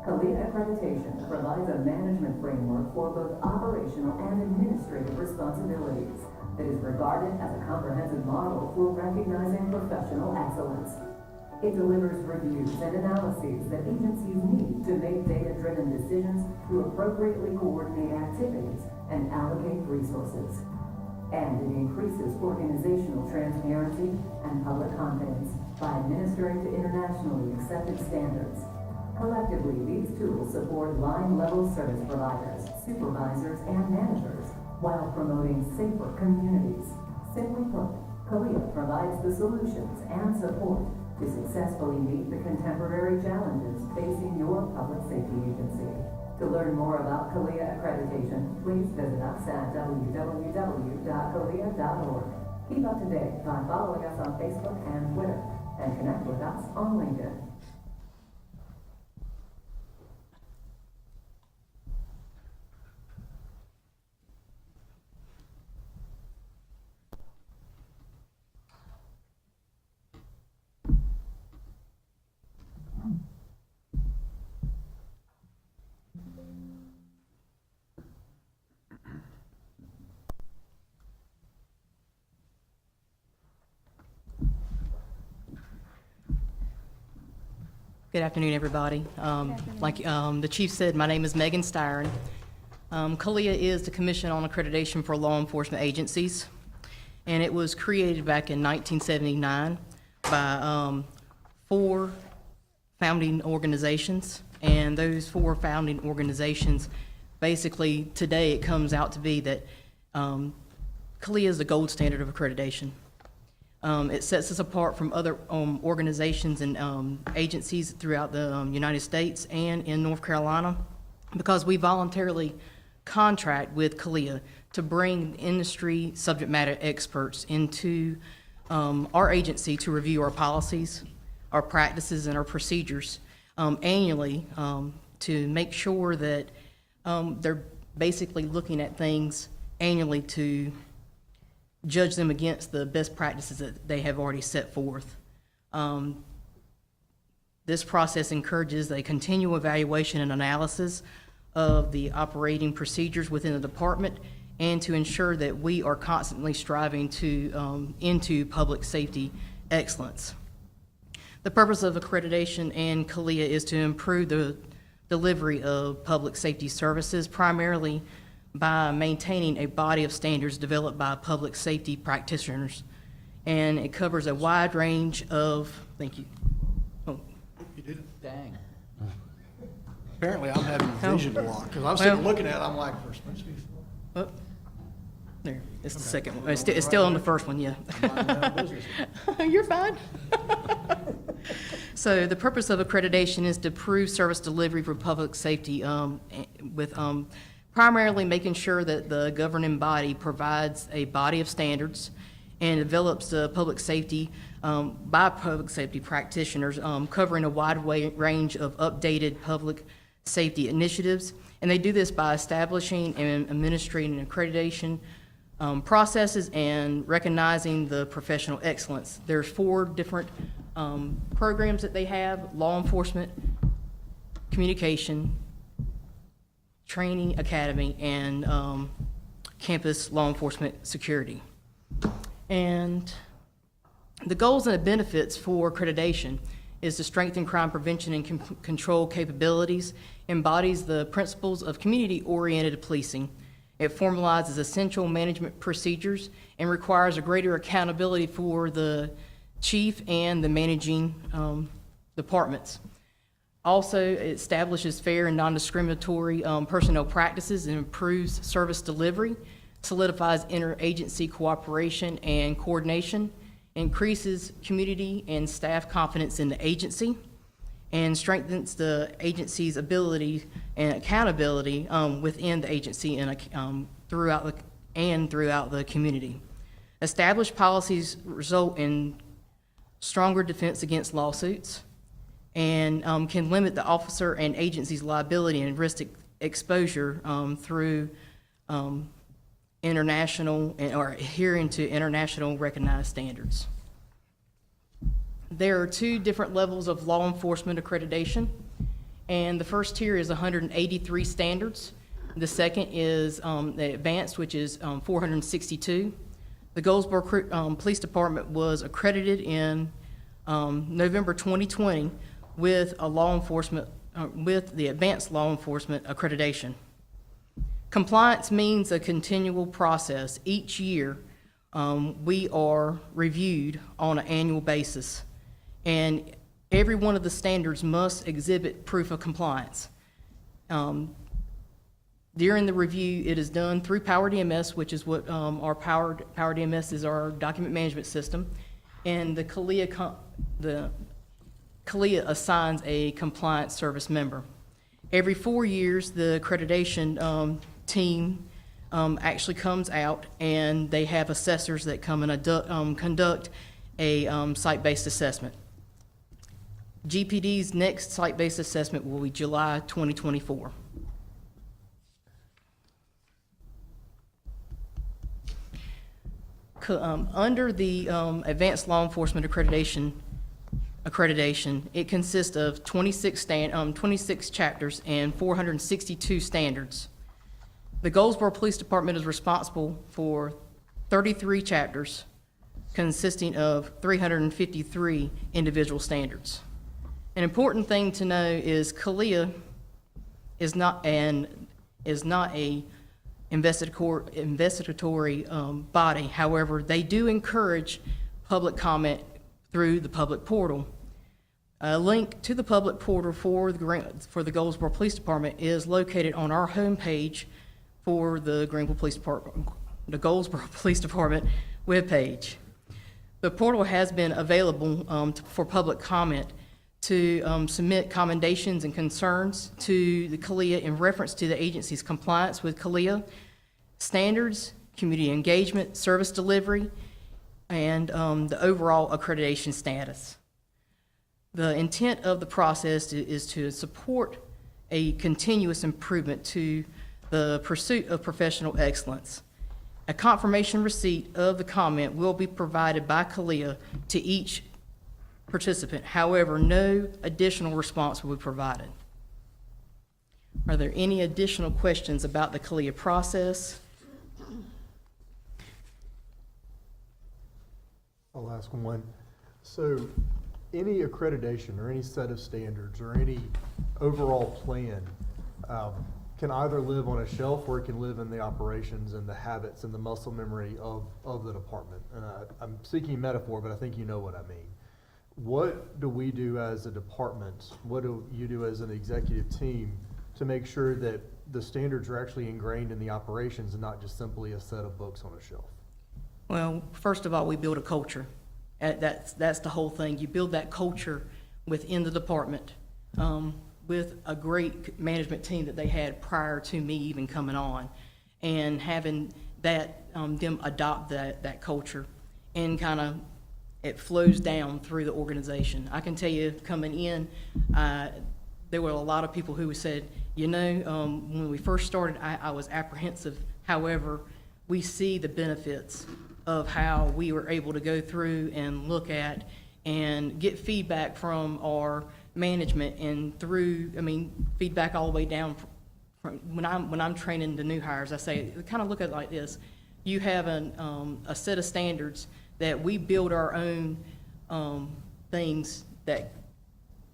CALEA accreditation provides a management framework for both operational and administrative responsibilities that is regarded as a comprehensive model for recognizing professional excellence. It delivers reviews and analyses that agencies need to make data-driven decisions to appropriately coordinate activities and allocate resources. And it increases organizational transparency and public confidence by administering to internationally accepted standards. Collectively, these tools support line-level service providers, supervisors, and managers while promoting safer communities. Simply put, CALEA provides the solutions and support to successfully meet the contemporary challenges facing your public safety agency. To learn more about CALEA accreditation, please visit us at www.calea.org. Keep up to date by following us on Facebook and Twitter, and connect with us on LinkedIn. Good afternoon, everybody. Like the chief said, my name is Megan Styron. CALEA is the Commission on Accreditation for Law Enforcement Agencies, and it was created back in 1979 by 4 founding organizations, and those 4 founding organizations, basically today it comes out to be that CALEA is the gold standard of accreditation. It sets us apart from other organizations and agencies throughout the United States and in North Carolina because we voluntarily contract with CALEA to bring industry subject matter experts into our agency to review our policies, our practices, and our procedures annually to make sure that they're basically looking at things annually to judge them against the best practices that they have already set forth. This process encourages a continual evaluation and analysis of the operating procedures within the department and to ensure that we are constantly striving to into public safety excellence. The purpose of accreditation and CALEA is to improve the delivery of public safety services, primarily by maintaining a body of standards developed by public safety practitioners. And it covers a wide range of, thank you. Oh, You did it. Dang. Apparently, I'm having Oh. vision block, because I was sitting Well- looking at it, I'm like, we're supposed to be. Oh, there, it's the Okay. second one. It's still on the first one, yeah. minding my own business. You're fine. So the purpose of accreditation is to prove service delivery for public safety with primarily making sure that the governing body provides a body of standards and develops public safety by public safety practitioners, covering a wide range of updated public safety initiatives. And they do this by establishing and administering accreditation processes and recognizing the professional excellence. There's 4 different programs that they have: law enforcement, communication, training academy, and campus law enforcement security. And the goals and the benefits for accreditation is to strengthen crime prevention and control capabilities, embodies the principles of community-oriented policing. It formalizes essential management procedures and requires a greater accountability for the chief and the managing departments. Also, it establishes fair and non-discriminatory personnel practices and improves service delivery. solidifies interagency cooperation and coordination, increases community and staff confidence in the agency, and strengthens the agency's ability and accountability within the agency and throughout the community. Established policies result in stronger defense against lawsuits and can limit the officer and agency's liability and risk exposure through international or adhering to international recognized standards. There are 2 different levels of law enforcement accreditation, and the first tier is 183 standards. The second is the advanced, which is 462. The Goldsboro Police Department was accredited in November 2020 with with the advanced law enforcement accreditation. Compliance means a continual process. Each year, we are reviewed on an annual basis, and every one of the standards must exhibit proof of compliance. During the review, it is done through Power DMS, which is what our Power DMS is our document management system, and the CALEA assigns a compliance service member. Every 4 years, the accreditation team actually comes out, and they have assessors that come and conduct a site-based assessment. GPD's next site-based assessment will be July 2024. Under the advanced law enforcement accreditation, it consists of 26 chapters and 462 standards. The Goldsboro Police Department is responsible for 33 chapters consisting of 353 individual standards. An important thing to know is CALEA is not a investigatory body. However, they do encourage public comment through the public portal. A link to the public portal for the Goldsboro Police Department is located on our homepage for the the Goldsboro Police Department webpage. The portal has been available for public comment to submit commendations and concerns to the CALEA in reference to the agency's compliance with CALEA standards, community engagement, service delivery, and the overall accreditation status. The intent of the process is to support a continuous improvement to the pursuit of professional excellence. A confirmation receipt of the comment will be provided by CALEA to each participant. However, no additional response will be provided. Are there any additional questions about the CALEA process? I'll ask one. So any accreditation or any set of standards or any overall plan can either live on a shelf or it can live in the operations and the habits and the muscle memory of the department. And I'm seeking metaphor, but I think you know what I mean. What do we do as a department? What do you do as an executive team to make sure that the standards are actually ingrained in the operations and not just simply a set of books on a shelf? Well, first of all, we build a culture. That's the whole thing. You build that culture within the department with a great management team that they had prior to me even coming on, and having that them adopt that culture, and kind of it flows down through the organization. I can tell you, coming in, there were a lot of people who said, when we first started, I was apprehensive. However, we see the benefits of how we were able to go through and look at and get feedback from our management, and through, feedback all the way down from when I'm training the new hires. I say, kind of look at it like this. You have a set of standards that we build our own things that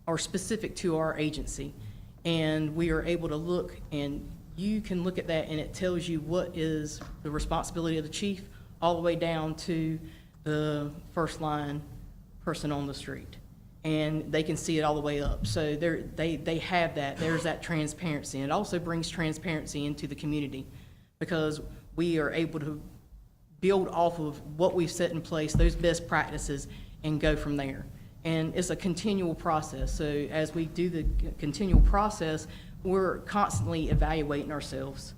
are specific to our agency, and we are able to look, and you can look at that, and it tells you what is the responsibility of the chief, all the way down to the first line person on the street, and they can see it all the way up. So they have that. There's that transparency, and it also brings transparency into the community, because we are able to build off of what we've set in place, those best practices, and go from there. And it's a continual process. So as we do the continual process, we're constantly evaluating ourselves,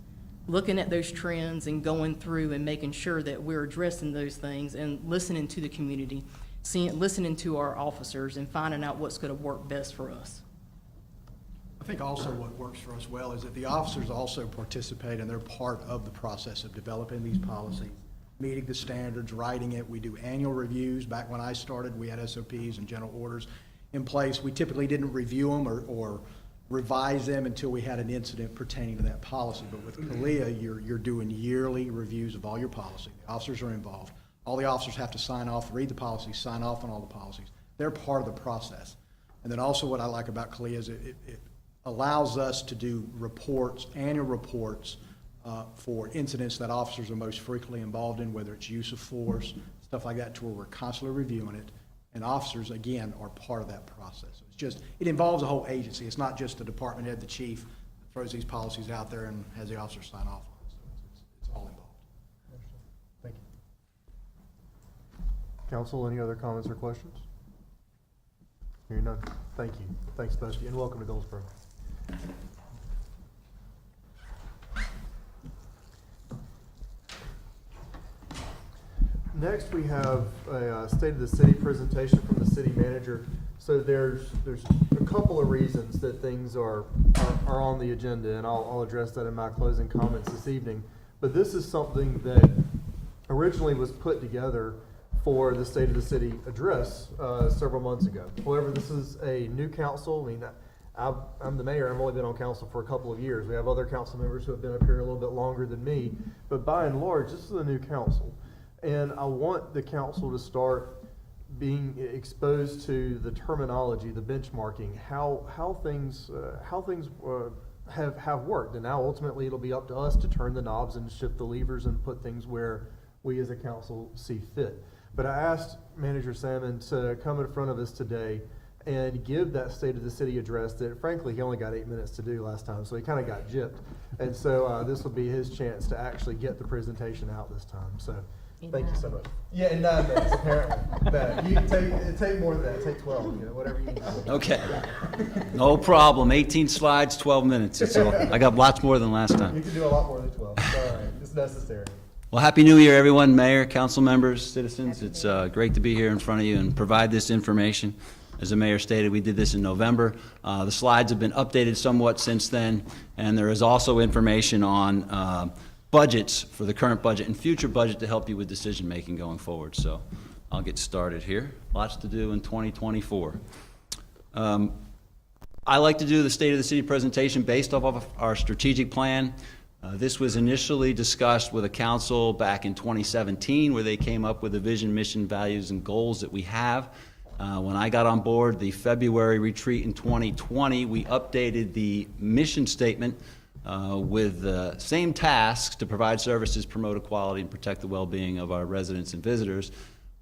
looking at those trends and going through and making sure that we're addressing those things and listening to the community, listening to our officers and finding out what's going to work best for us. I think also what works for us well is that the officers also participate and they're part of the process of developing these policies, meeting the standards, writing it. We do annual reviews. Back when I started, we had SOPs and general orders in place. We typically didn't review them or revise them until we had an incident pertaining to that policy. But with CALEA, you're doing yearly reviews of all your policy. The officers are involved. All the officers have to sign off, read the policy, sign off on all the policies. They're part of the process. And then also what I like about CALEA is it allows us to do reports, annual reports, for incidents that officers are most frequently involved in, whether it's use of force, stuff like that, to where we're constantly reviewing it. And officers, again, are part of that process. So it's just, it involves the whole agency. It's not just the department head, the chief, that throws these policies out there and has the officers sign off on it. So it's all involved. Thank you. Council, any other comments or questions? Hearing none. Thank you. Thanks, Bestie, and welcome to Goldsboro. Next, we have a State of the City presentation from the city manager. So there's a couple of reasons that things are on the agenda, and I'll address that in my closing comments this evening. But this is something that originally was put together for the State of the City address several months ago. However, this is a new council. I mean, I'm the mayor. I've only been on council for a couple of years. We have other council members who have been up here a little bit longer than me. But by and large, this is a new council. And I want the council to start being exposed to the terminology, the benchmarking, how things have worked. And now ultimately it'll be up to us to turn the knobs and shift the levers and put things where we as a council see fit. But I asked Manager Salmon to come in front of us today and give that State of the City address that frankly he only got 8 minutes to do last time, so he kind of got gypped. And so this will be his chance to actually get the presentation out this time. So thank you so much. Yeah, in 9 minutes apparently. But you can take more than that. Take 12. You know, whatever you need to do. Okay. No problem. 18 slides, 12 minutes. So I got lots more than last time. You can do a lot more than 12. It's all right. It's necessary. Well, Happy New Year, everyone, Mayor, council members, citizens. It's great to be here in front of you and provide this information. As the mayor stated, we did this in November. The slides have been updated somewhat since then, and there is also information on budgets for the current budget and future budget to help you with decision-making going forward. So I'll get started here. Lots to do in 2024. I like to do the State of the City presentation based off of our strategic plan. This was initially discussed with a council back in 2017, where they came up with the vision, mission, values, and goals that we have. When I got on board the February retreat in 2020, we updated the mission statement with the same tasks to provide services, promote equality, and protect the well-being of our residents and visitors.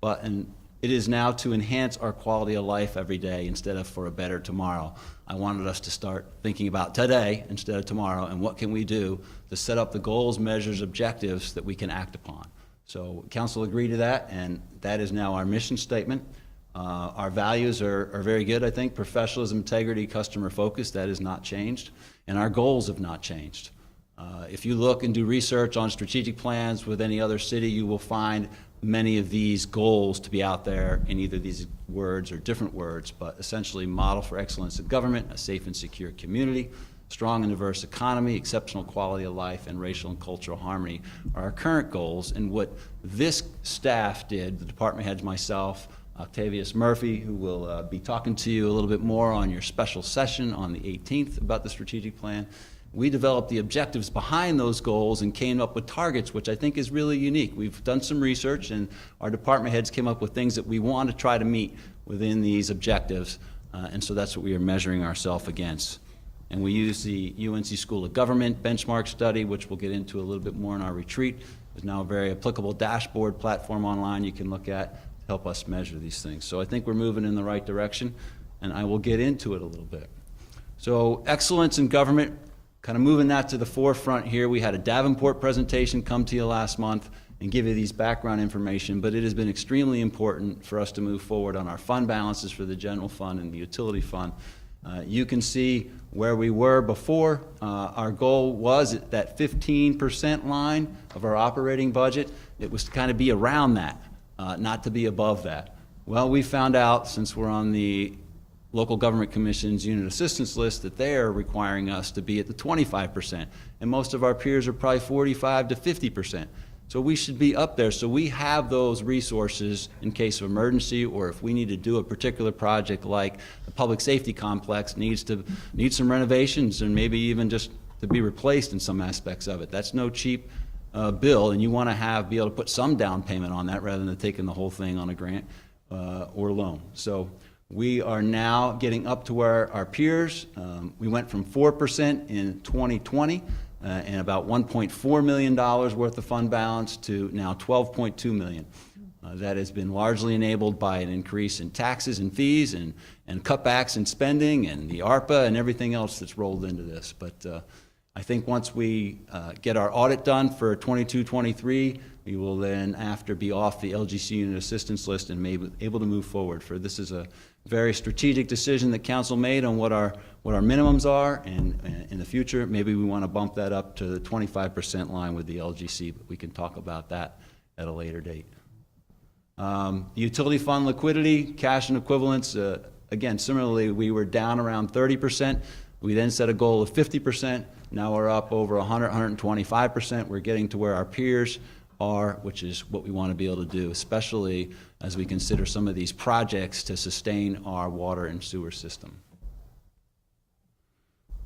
And it is now to enhance our quality of life every day instead of for a better tomorrow. I wanted us to start thinking about today instead of tomorrow, and what can we do to set up the goals, measures, objectives that we can act upon. So council agreed to that, and that is now our mission statement. Our values are very good, I think. Professionalism, integrity, customer focus, that has not changed. And our goals have not changed. If you look and do research on strategic plans with any other city, you will find many of these goals to be out there in either these words or different words, but essentially model for excellence in government, a safe and secure community, strong and diverse economy, exceptional quality of life, and racial and cultural harmony are our current goals. And what this staff did, the department heads, myself, Octavius Murphy, who will be talking to you a little bit more on your special session on the 18th about the strategic plan. We developed the objectives behind those goals and came up with targets, which I think is really unique. We've done some research, and our department heads came up with things that we want to try to meet within these objectives, and so that's what we are measuring ourselves against. And we use the UNC School of Government benchmark study, which we'll get into a little bit more in our retreat. There's now a very applicable dashboard platform online you can look at to help us measure these things. So I think we're moving in the right direction, and I will get into it a little bit. So excellence in government kind of moving that to the forefront here. We had a Davenport presentation come to you last month and give you these background information, but it has been extremely important for us to move forward on our fund balances for the general fund and the utility fund. You can see where we were before. Our goal was at that 15% line of our operating budget. It was to kind of be around that, not to be above that. Well, we found out, since we're on the Local Government Commission's unit assistance list, that they're requiring us to be at the 25%, and most of our peers are probably 45 to 50%. So we should be up there, so we have those resources in case of emergency, or if we need to do a particular project like the public safety complex needs some renovations and maybe even just to be replaced in some aspects of it. That's no cheap bill, and you want to be able to put some down payment on that rather than taking the whole thing on a grant or loan. So we are now getting up to where our peers. We went from 4% in 2020 and about $1.4 million worth of fund balance to now $12.2 million. That has been largely enabled by an increase in taxes and fees and cutbacks in spending and the ARPA and everything else that's rolled into this. But I think once we get our audit done for 22-23, we will then, after, be off the LGC unit assistance list and may be able to move forward. For this is a very strategic decision that council made on what our minimums are, and in the future, maybe we want to bump that up to the 25% line with the LGC, but we can talk about that at a later date. The utility fund liquidity, cash and equivalents, again, similarly, we were down around 30%. We then set a goal of 50%. Now we're up over 125%. We're getting to where our peers are, which is what we want to be able to do, especially as we consider some of these projects to sustain our water and sewer system.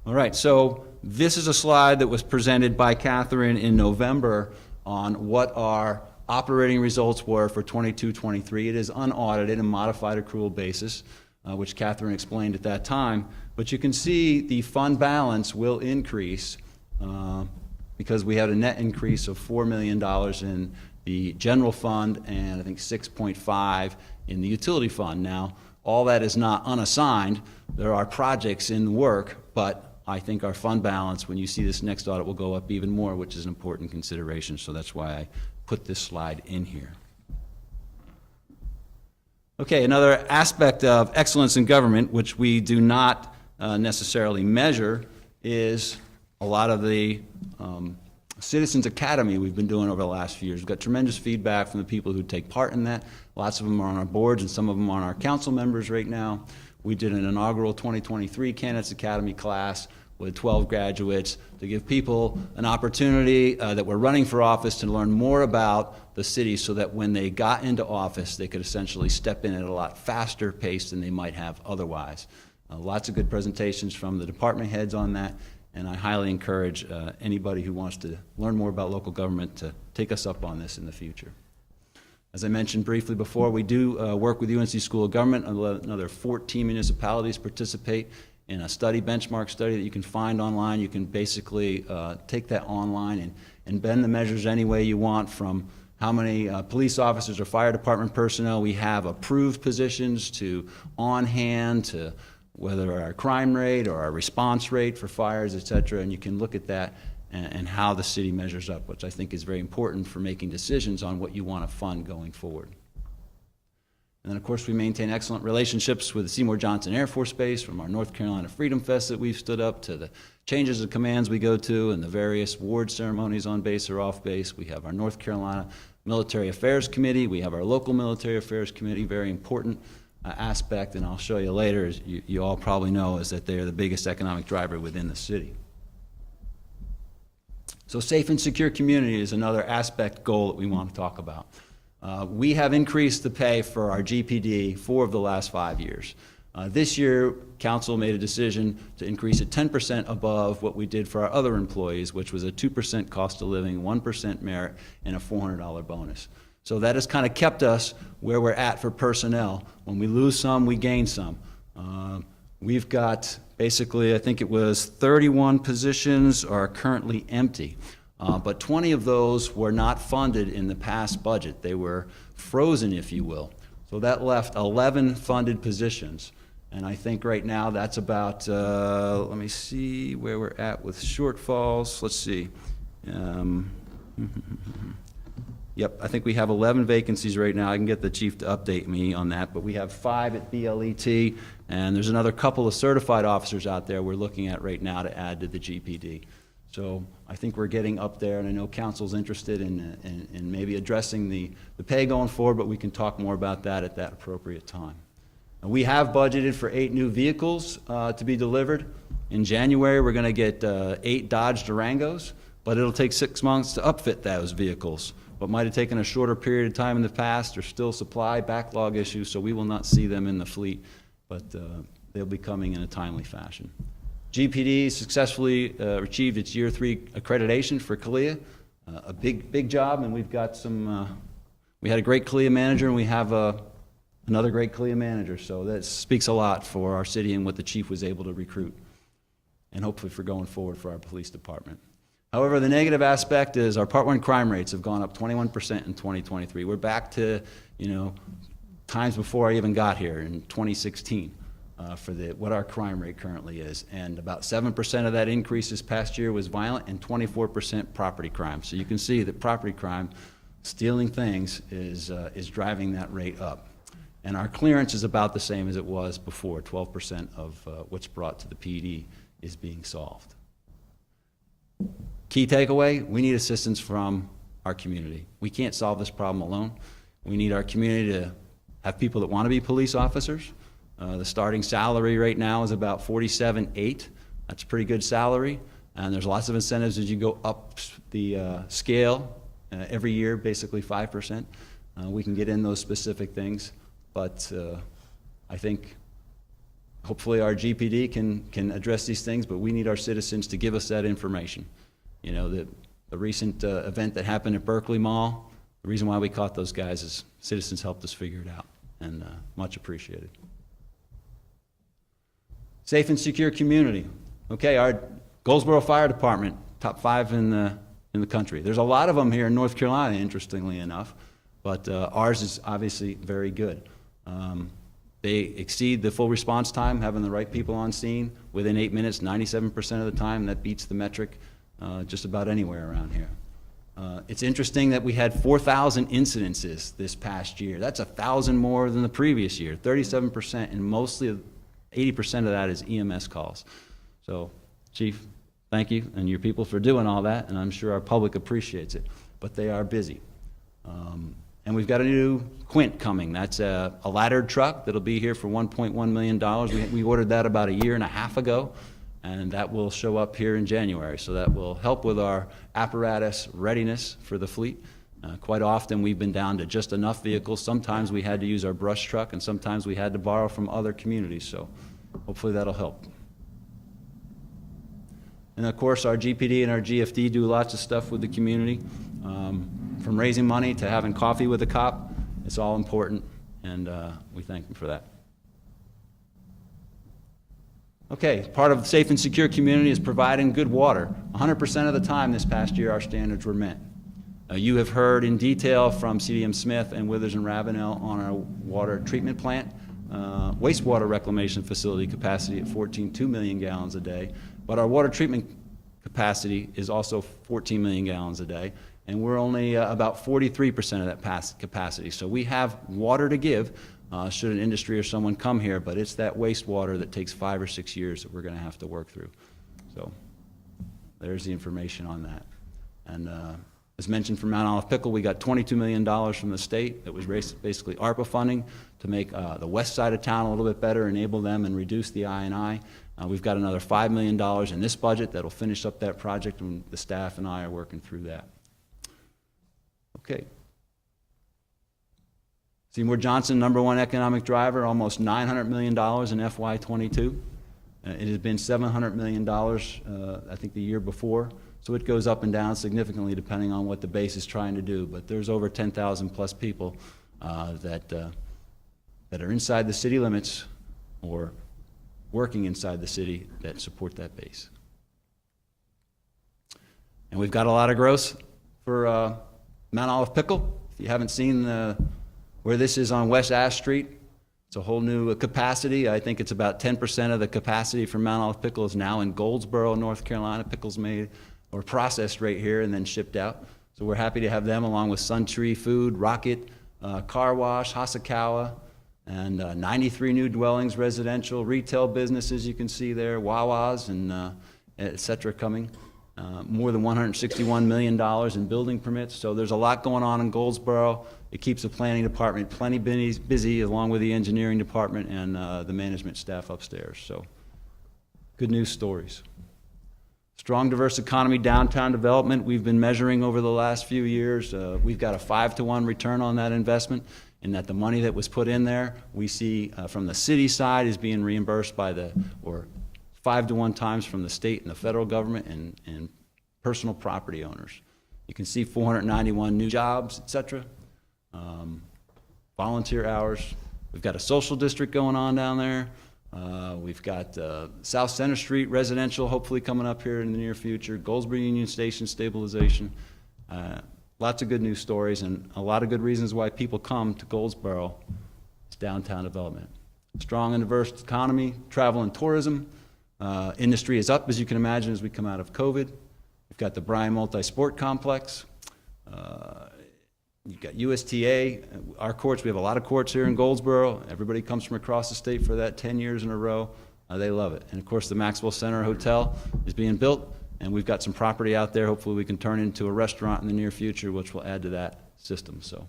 All right, so this is a slide that was presented by Catherine in November on what our operating results were for 22-23. It is unaudited and modified accrual basis, which Catherine explained at that time. But you can see the fund balance will increase because we had a net increase of $4 million in the general fund and I think 6.5 in the utility fund. Now, all that is not unassigned. There are projects in the work, but I think our fund balance, when you see this next audit, will go up even more, which is an important consideration. So that's why I put this slide in here. Okay, another aspect of excellence in government, which we do not necessarily measure, is a lot of the Citizens Academy we've been doing over the last few years. We've got tremendous feedback from the people who take part in that. Lots of them are on our boards and some of them are on our council members right now. We did an inaugural 2023 Candidates Academy class with 12 graduates to give people an opportunity that were running for office to learn more about the city so that when they got into office, they could essentially step in at a lot faster pace than they might have otherwise. Lots of good presentations from the department heads on that, and I highly encourage anybody who wants to learn more about local government to take us up on this in the future. As I mentioned briefly before, we do work with UNC School of Government. Another 14 municipalities participate in a benchmark study that you can find online. You can basically take that online and bend the measures any way you want, from how many police officers or fire department personnel we have approved positions to on hand to whether our crime rate or our response rate for fires, et cetera, and you can look at that and how the city measures up, which I think is very important for making decisions on what you want to fund going forward. And then, of course, we maintain excellent relationships with the Seymour Johnson Air Force Base, from our North Carolina Freedom Fest that we've stood up to the changes of commands we go to and the various award ceremonies on base or off base. We have our North Carolina Military Affairs Committee. We have our local Military Affairs Committee, very important aspect, and I'll show you later, as you all probably know, is that they're the biggest economic driver within the city. So safe and secure community is another aspect goal that we want to talk about. We have increased the pay for our GPD 4 of the last 5 years. This year, council made a decision to increase it 10% above what we did for our other employees, which was a 2% cost of living, 1% merit, and a $400 bonus. So that has kind of kept us where we're at for personnel. When we lose some, we gain some. We've got basically, I think it was 31 positions are currently empty. But 20 of those were not funded in the past budget. They were frozen, if you will. So that left 11 funded positions. And I think right now that's about, let me see where we're at with shortfalls. Let's see. Yep, I think we have 11 vacancies right now. I can get the chief to update me on that, but we have 5 at BLET, and there's another couple of certified officers out there we're looking at right now to add to the GPD. So I think we're getting up there, and I know council's interested in maybe addressing the pay going forward, but we can talk more about that at that appropriate time. And we have budgeted for 8 new vehicles to be delivered. In January, we're gonna get 8 Dodge Durangos, but it'll take 6 months to upfit those vehicles. What might have taken a shorter period of time in the past, there's still supply backlog issues, so we will not see them in the fleet, but they'll be coming in a timely fashion. GPD successfully achieved its year 3 accreditation for CALIA, a big job, and we've got some, we had a great CALIA manager, and we have another great CALIA manager, so that speaks a lot for our city and what the chief was able to recruit, and hopefully for going forward for our police department. However, the negative aspect is our Part 1 crime rates have gone up 21% in 2023. We're back to, times before I even got here in 2016 for what our crime rate currently is. And about 7% of that increase this past year was violent and 24% property crime. So you can see that property crime, stealing things, is driving that rate up. And our clearance is about the same as it was before. 12% of what's brought to the PD is being solved. Key takeaway, we need assistance from our community. We can't solve this problem alone. We need our community to have people that want to be police officers. The starting salary right now is about $47,800. That's a pretty good salary, and there's lots of incentives as you go up the scale every year, basically 5%. We can get in those specific things, but I think hopefully our GPD can address these things, but we need our citizens to give us that information. The recent event that happened at Berkeley Mall, the reason why we caught those guys is citizens helped us figure it out, and much appreciated. Safe and secure community. Okay, our Goldsboro Fire Department, top 5 in the country. There's a lot of them here in North Carolina, interestingly enough, but ours is obviously very good. They exceed the full response time, having the right people on scene within 8 minutes, 97% of the time. That beats the metric just about anywhere around here. It's interesting that we had 4,000 incidences this past year. That's 1,000 more than the previous year, 37%, and mostly 80% of that is EMS calls. So, Chief, thank you, and your people for doing all that, and I'm sure our public appreciates it, but they are busy. And we've got a new Quint coming. That's a laddered truck that'll be here for $1.1 million. We ordered that about 1.5 years ago, and that will show up here in January. So that will help with our apparatus readiness for the fleet. Quite often we've been down to just enough vehicles. Sometimes we had to use our brush truck, and sometimes we had to borrow from other communities. So hopefully that'll help. And of course, our GPD and our GFD do lots of stuff with the community. From raising money to having coffee with a cop, it's all important, and we thank them for that. Okay, part of the safe and secure community is providing good water. 100% of the time this past year, our standards were met. You have heard in detail from CDM Smith and Withers and Ravenel on our water treatment plant, wastewater reclamation facility capacity at 14.2 million gallons a day, but our water treatment capacity is also 14 million gallons a day, and we're only about 43% of that capacity. So we have water to give should an industry or someone come here, but it's that wastewater that takes 5 or 6 years that we're going to have to work through. So there's the information on that. And as mentioned from Mount Olive Pickle, we got $22 million from the state. That was basically ARPA funding to make the west side of town a little bit better, enable them and reduce the I&I. We've got another $5 million in this budget that'll finish up that project, and the staff and I are working through that. Okay. Seymour Johnson, #1 economic driver, almost $900 million in FY22. It has been $700 million, I think, the year before. So it goes up and down significantly depending on what the base is trying to do. But there's over 10,000 plus people that are inside the city limits or working inside the city that support that base. And we've got a lot of growth for Mount Olive Pickle. If you haven't seen where this is on West Ash Street, It's a whole new capacity. I think it's about 10% of the capacity for Mount Olive Pickle is now in Goldsboro, North Carolina. Pickles made or processed right here and then shipped out. So we're happy to have them along with Sun Tree Food, Rocket, Car Wash, Hasakawa, and 93 new dwellings, residential, retail businesses you can see there, Wawas, and et cetera coming. More than $161 million in building permits. So there's a lot going on in Goldsboro. It keeps the planning department plenty busy, along with the engineering department and the management staff upstairs. So good news stories. Strong diverse economy downtown development we've been measuring over the last few years. We've got a 5-to-1 return on that investment, and that the money that was put in there, we see from the city side is being reimbursed by or 5-to-1 times from the state and the federal government and personal property owners. You can see 491 new jobs, et cetera. Volunteer hours. We've got a social district going on down there. We've got South Center Street residential hopefully coming up here in the near future. Goldsboro Union Station stabilization. Lots of good news stories and a lot of good reasons why people come to Goldsboro. It's downtown development. Strong and diverse economy, travel and tourism. Industry is up, as you can imagine, as we come out of COVID. We've got the Bryan Multi-Sport Complex. You've got USTA, our courts. We have a lot of courts here in Goldsboro. Everybody comes from across the state for that 10 years in a row. They love it. And of course, the Maxwell Center Hotel is being built, and we've got some property out there. Hopefully we can turn into a restaurant in the near future, which will add to that system. So,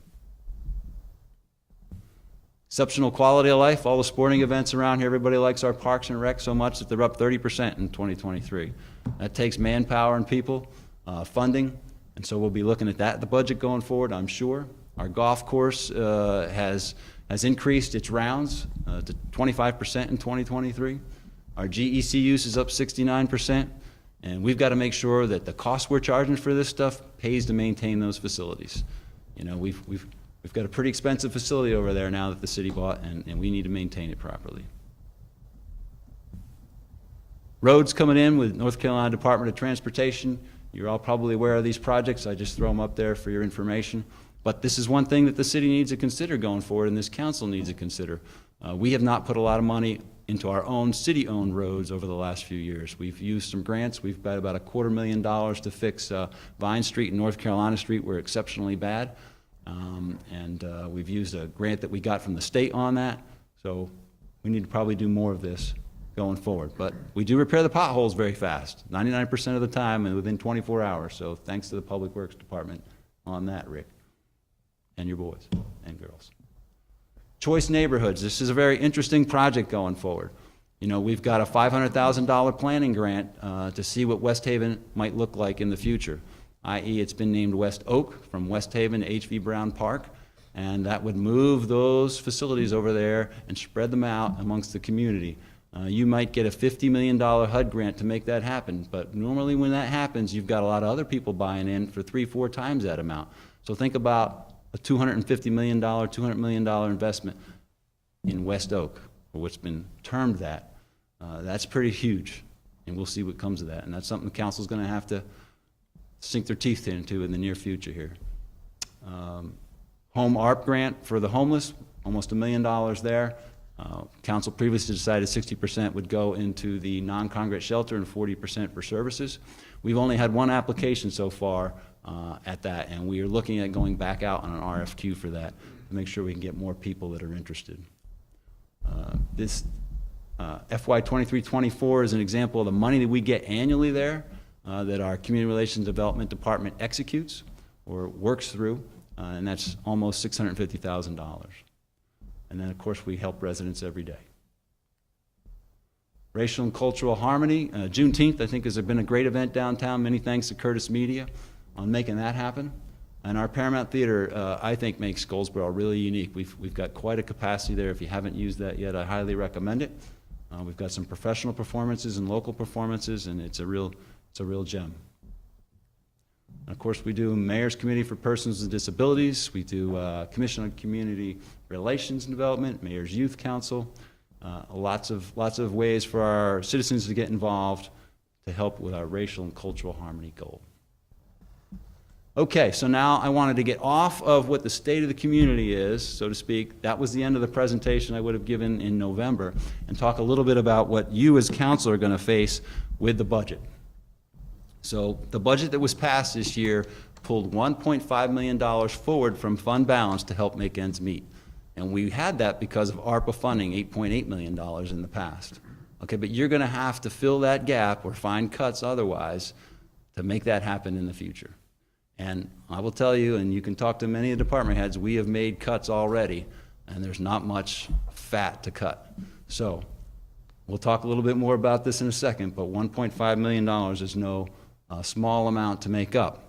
exceptional quality of life, all the sporting events around here. Everybody likes our parks and rec so much that they're up 30% in 2023. That takes manpower and people, funding. And so we'll be looking at that, the budget going forward, I'm sure. Our golf course has increased its rounds to 25% in 2023. Our GEC use is up 69%. And we've got to make sure that the cost we're charging for this stuff pays to maintain those facilities. You know, we've got a pretty expensive facility over there now that the city bought, and we need to maintain it properly. Roads coming in with North Carolina Department of Transportation. You're all probably aware of these projects. I just throw them up there for your information. But this is one thing that the city needs to consider going forward, and this council needs to consider. We have not put a lot of money into our own city-owned roads over the last few years. We've used some grants. We've got about $250,000 to fix Vine Street and North Carolina Street. We're exceptionally bad. We've used a grant that we got from the state on that. So we need to probably do more of this going forward. But we do repair the potholes very fast, 99% of the time and within 24 hours. So thanks to the Public Works Department on that, Rick, and your boys and girls. Choice neighborhoods. This is a very interesting project going forward. You know, we've got a $500,000 planning grant to see what West Haven might look like in the future, i.e. it's been named West Oak from West Haven to H.V. Brown Park, and that would move those facilities over there and spread them out amongst the community. You might get a $50 million HUD grant to make that happen, but normally when that happens, you've got a lot of other people buying in for 3-4 times that amount. So think about a $250 million, $200 million investment in West Oak, or what's been termed that. That's pretty huge, and we'll see what comes of that. And that's something the council's going to have to sink their teeth into in the near future here. Home ARP grant for the homeless, almost $1 million there. Council previously decided 60% would go into the non-congregate shelter and 40% for services. We've only had one application so far at that, and we are looking at going back out on an RFQ for that to make sure we can get more people that are interested. This FY 23-24 is an example of the money that we get annually there that our Community Relations Development Department executes or works through, and that's almost $650,000. And then, of course, we help residents every day. Racial and cultural harmony. Juneteenth, I think, has been a great event downtown. Many thanks to Curtis Media on making that happen. And our Paramount Theater, I think, makes Goldsboro really unique. We've got quite a capacity there. If you haven't used that yet, I highly recommend it. We've got some professional performances and local performances, and it's a real gem. And of course, we do Mayor's Committee for Persons with Disabilities. We do Commission on Community Relations and Development, Mayor's Youth Council. Lots of ways for our citizens to get involved to help with our racial and cultural harmony goal. Okay, so now I wanted to get off of what the state of the community is, so to speak. That was the end of the presentation I would have given in November, and talk a little bit about what you as council are going to face with the budget. So the budget that was passed this year pulled $1.5 million forward from fund balance to help make ends meet. And we had that because of ARPA funding, $8.8 million in the past. Okay, but you're going to have to fill that gap or find cuts otherwise to make that happen in the future. And I will tell you, and you can talk to many of the department heads, we have made cuts already, and there's not much fat to cut. So we'll talk a little bit more about this in a second, but $1.5 million is no small amount to make up.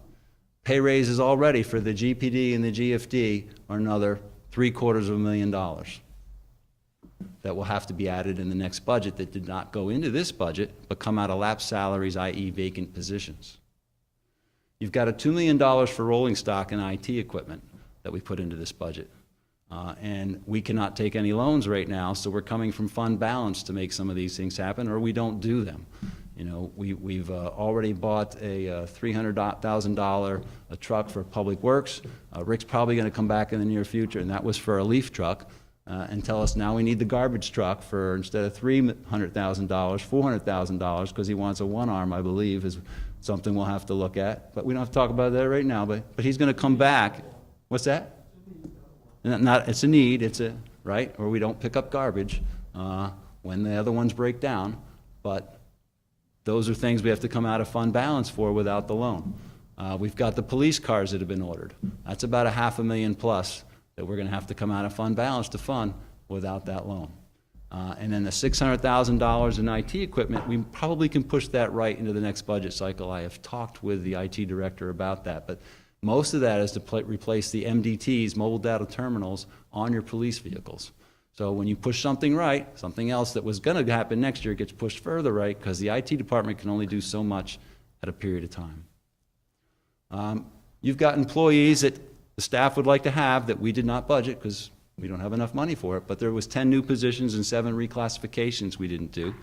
Pay raises already for the GPD and the GFD are another $750,000 that will have to be added in the next budget that did not go into this budget, but come out of lapsed salaries, i.e. vacant positions. You've got a $2 million for rolling stock and IT equipment that we put into this budget. And we cannot take any loans right now, so we're coming from fund balance to make some of these things happen, or we don't do them. You know, we've already bought a $300,000 truck for Public Works. Rick's probably going to come back in the near future, and that was for a leaf truck, and tell us now we need the garbage truck for, instead of $300,000, $400,000, because he wants a one-arm, I believe, is something we'll have to look at. But we don't have to talk about that right now, but he's going to come back. What's that? It's a need, it's a, right? Or we don't pick up garbage when the other ones break down, but those are things we have to come out of fund balance for without the loan. We've got the police cars that have been ordered. That's about $500,000 plus that we're going to have to come out of fund balance to fund without that loan. And then the $600,000 in IT equipment, we probably can push that right into the next budget cycle. I have talked with the IT director about that, but most of that is to replace the MDTs, mobile data terminals, on your police vehicles. So when you push something right, something else that was going to happen next year gets pushed further right, because the IT department can only do so much at a period of time. You've got employees that the staff would like to have that we did not budget because we don't have enough money for it, but there was 10 new positions and 7 reclassifications we didn't do. And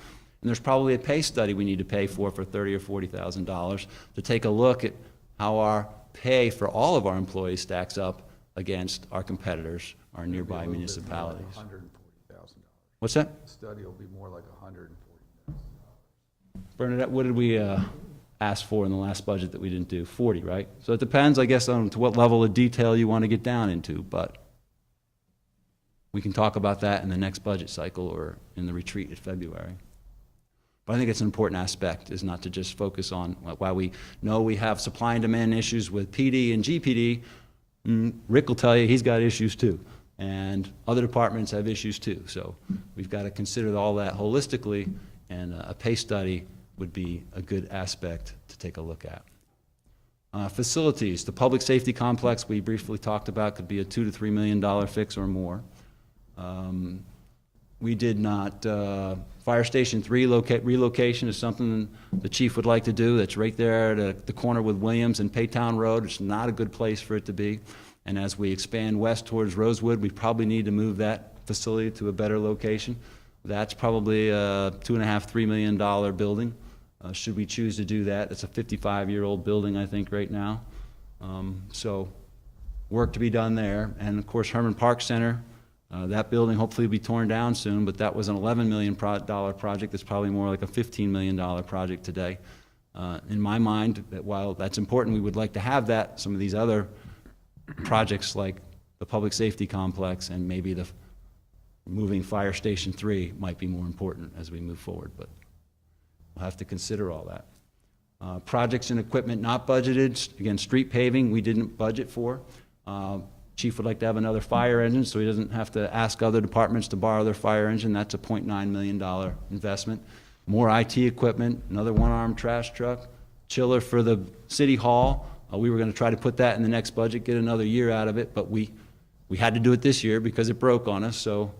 there's probably a pay study we need to pay for $30,000 or $40,000 to take a look at how our pay for all of our employees stacks up against our competitors, our nearby municipalities. $140,000. What's that? The study will be more like $140,000. Bernadette, what did we ask for in the last budget that we didn't do? 40, right? So it depends, I guess, on to what level of detail you want to get down into, but we can talk about that in the next budget cycle or in the retreat in February. But I think it's an important aspect, is not to just focus on, while we know we have supply and demand issues with PD and GPD, Rick will tell you he's got issues too. And other departments have issues too. So we've got to consider all that holistically, and a pay study would be a good aspect to take a look at. Facilities, the public safety complex we briefly talked about could be a $2 to $3 million fix or more. We did not, Fire Station 3 relocation is something the chief would like to do. That's right there at the corner with Williams and Paytown Road. It's not a good place for it to be. And as we expand west towards Rosewood, we probably need to move that facility to a better location. That's probably a $2.5 to $3 million building. Should we choose to do that? It's a 55-year-old building, I think, right now. So work to be done there. And of course, Herman Park Center, that building hopefully will be torn down soon, but that was an $11 million project. That's probably more like a $15 million project today. In my mind, that while that's important, we would like to have that. Some of these other projects like the public safety complex and maybe the moving Fire Station 3 might be more important as we move forward, but we'll have to consider all that. Projects and equipment not budgeted. Again, street paving we didn't budget for. Chief would like to have another fire engine so he doesn't have to ask other departments to borrow their fire engine. That's a $0.9 million investment. More IT equipment, another one-arm trash truck, chiller for the city hall. We were going to try to put that in the next budget, get another year out of it, but we had to do it this year because it broke on us, so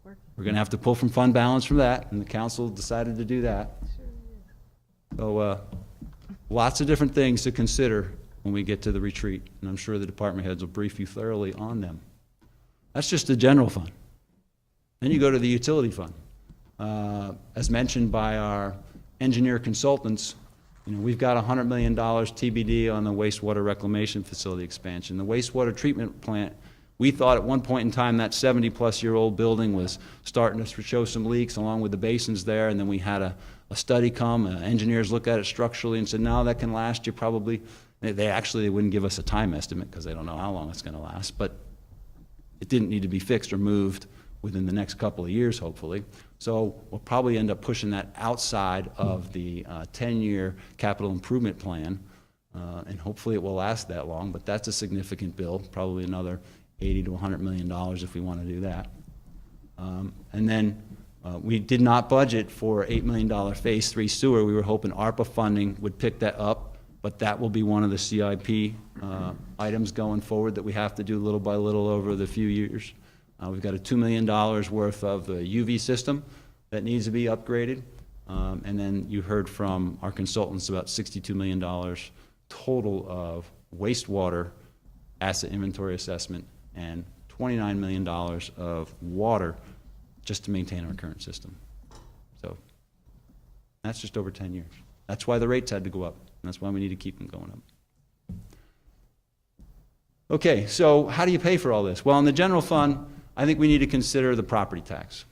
we're going to have to pull from fund balance from that, and the council decided to do that. So lots of different things to consider when we get to the retreat, and I'm sure the department heads will brief you thoroughly on them. That's just the general fund. Then you go to the utility fund. As mentioned by our engineer consultants, You know, we've got $100 million TBD on the wastewater reclamation facility expansion. The wastewater treatment plant, we thought at one point in time that 70-plus-year-old building was starting to show some leaks along with the basins there, and then we had a study come, engineers look at it structurally and said, no, that can last you probably, they wouldn't give us a time estimate because they don't know how long it's gonna last, but it didn't need to be fixed or moved within the next couple of years, hopefully. So we'll probably end up pushing that outside of the 10-year capital improvement plan, and hopefully it will last that long, but that's a significant bill, probably another $80 to $100 million if we want to do that. And then we did not budget for $8 million Phase 3 sewer. We were hoping ARPA funding would pick that up, but that will be one of the CIP items going forward that we have to do little by little over the few years. We've got a $2 million worth of the UV system that needs to be upgraded. And then you heard from our consultants about $62 million total of wastewater asset inventory assessment and $29 million of water just to maintain our current system. So that's just over 10 years. That's why the rates had to go up. And that's why we need to keep them going up. Okay, so how do you pay for all this? Well, in the general fund, I think we need to consider the property tax.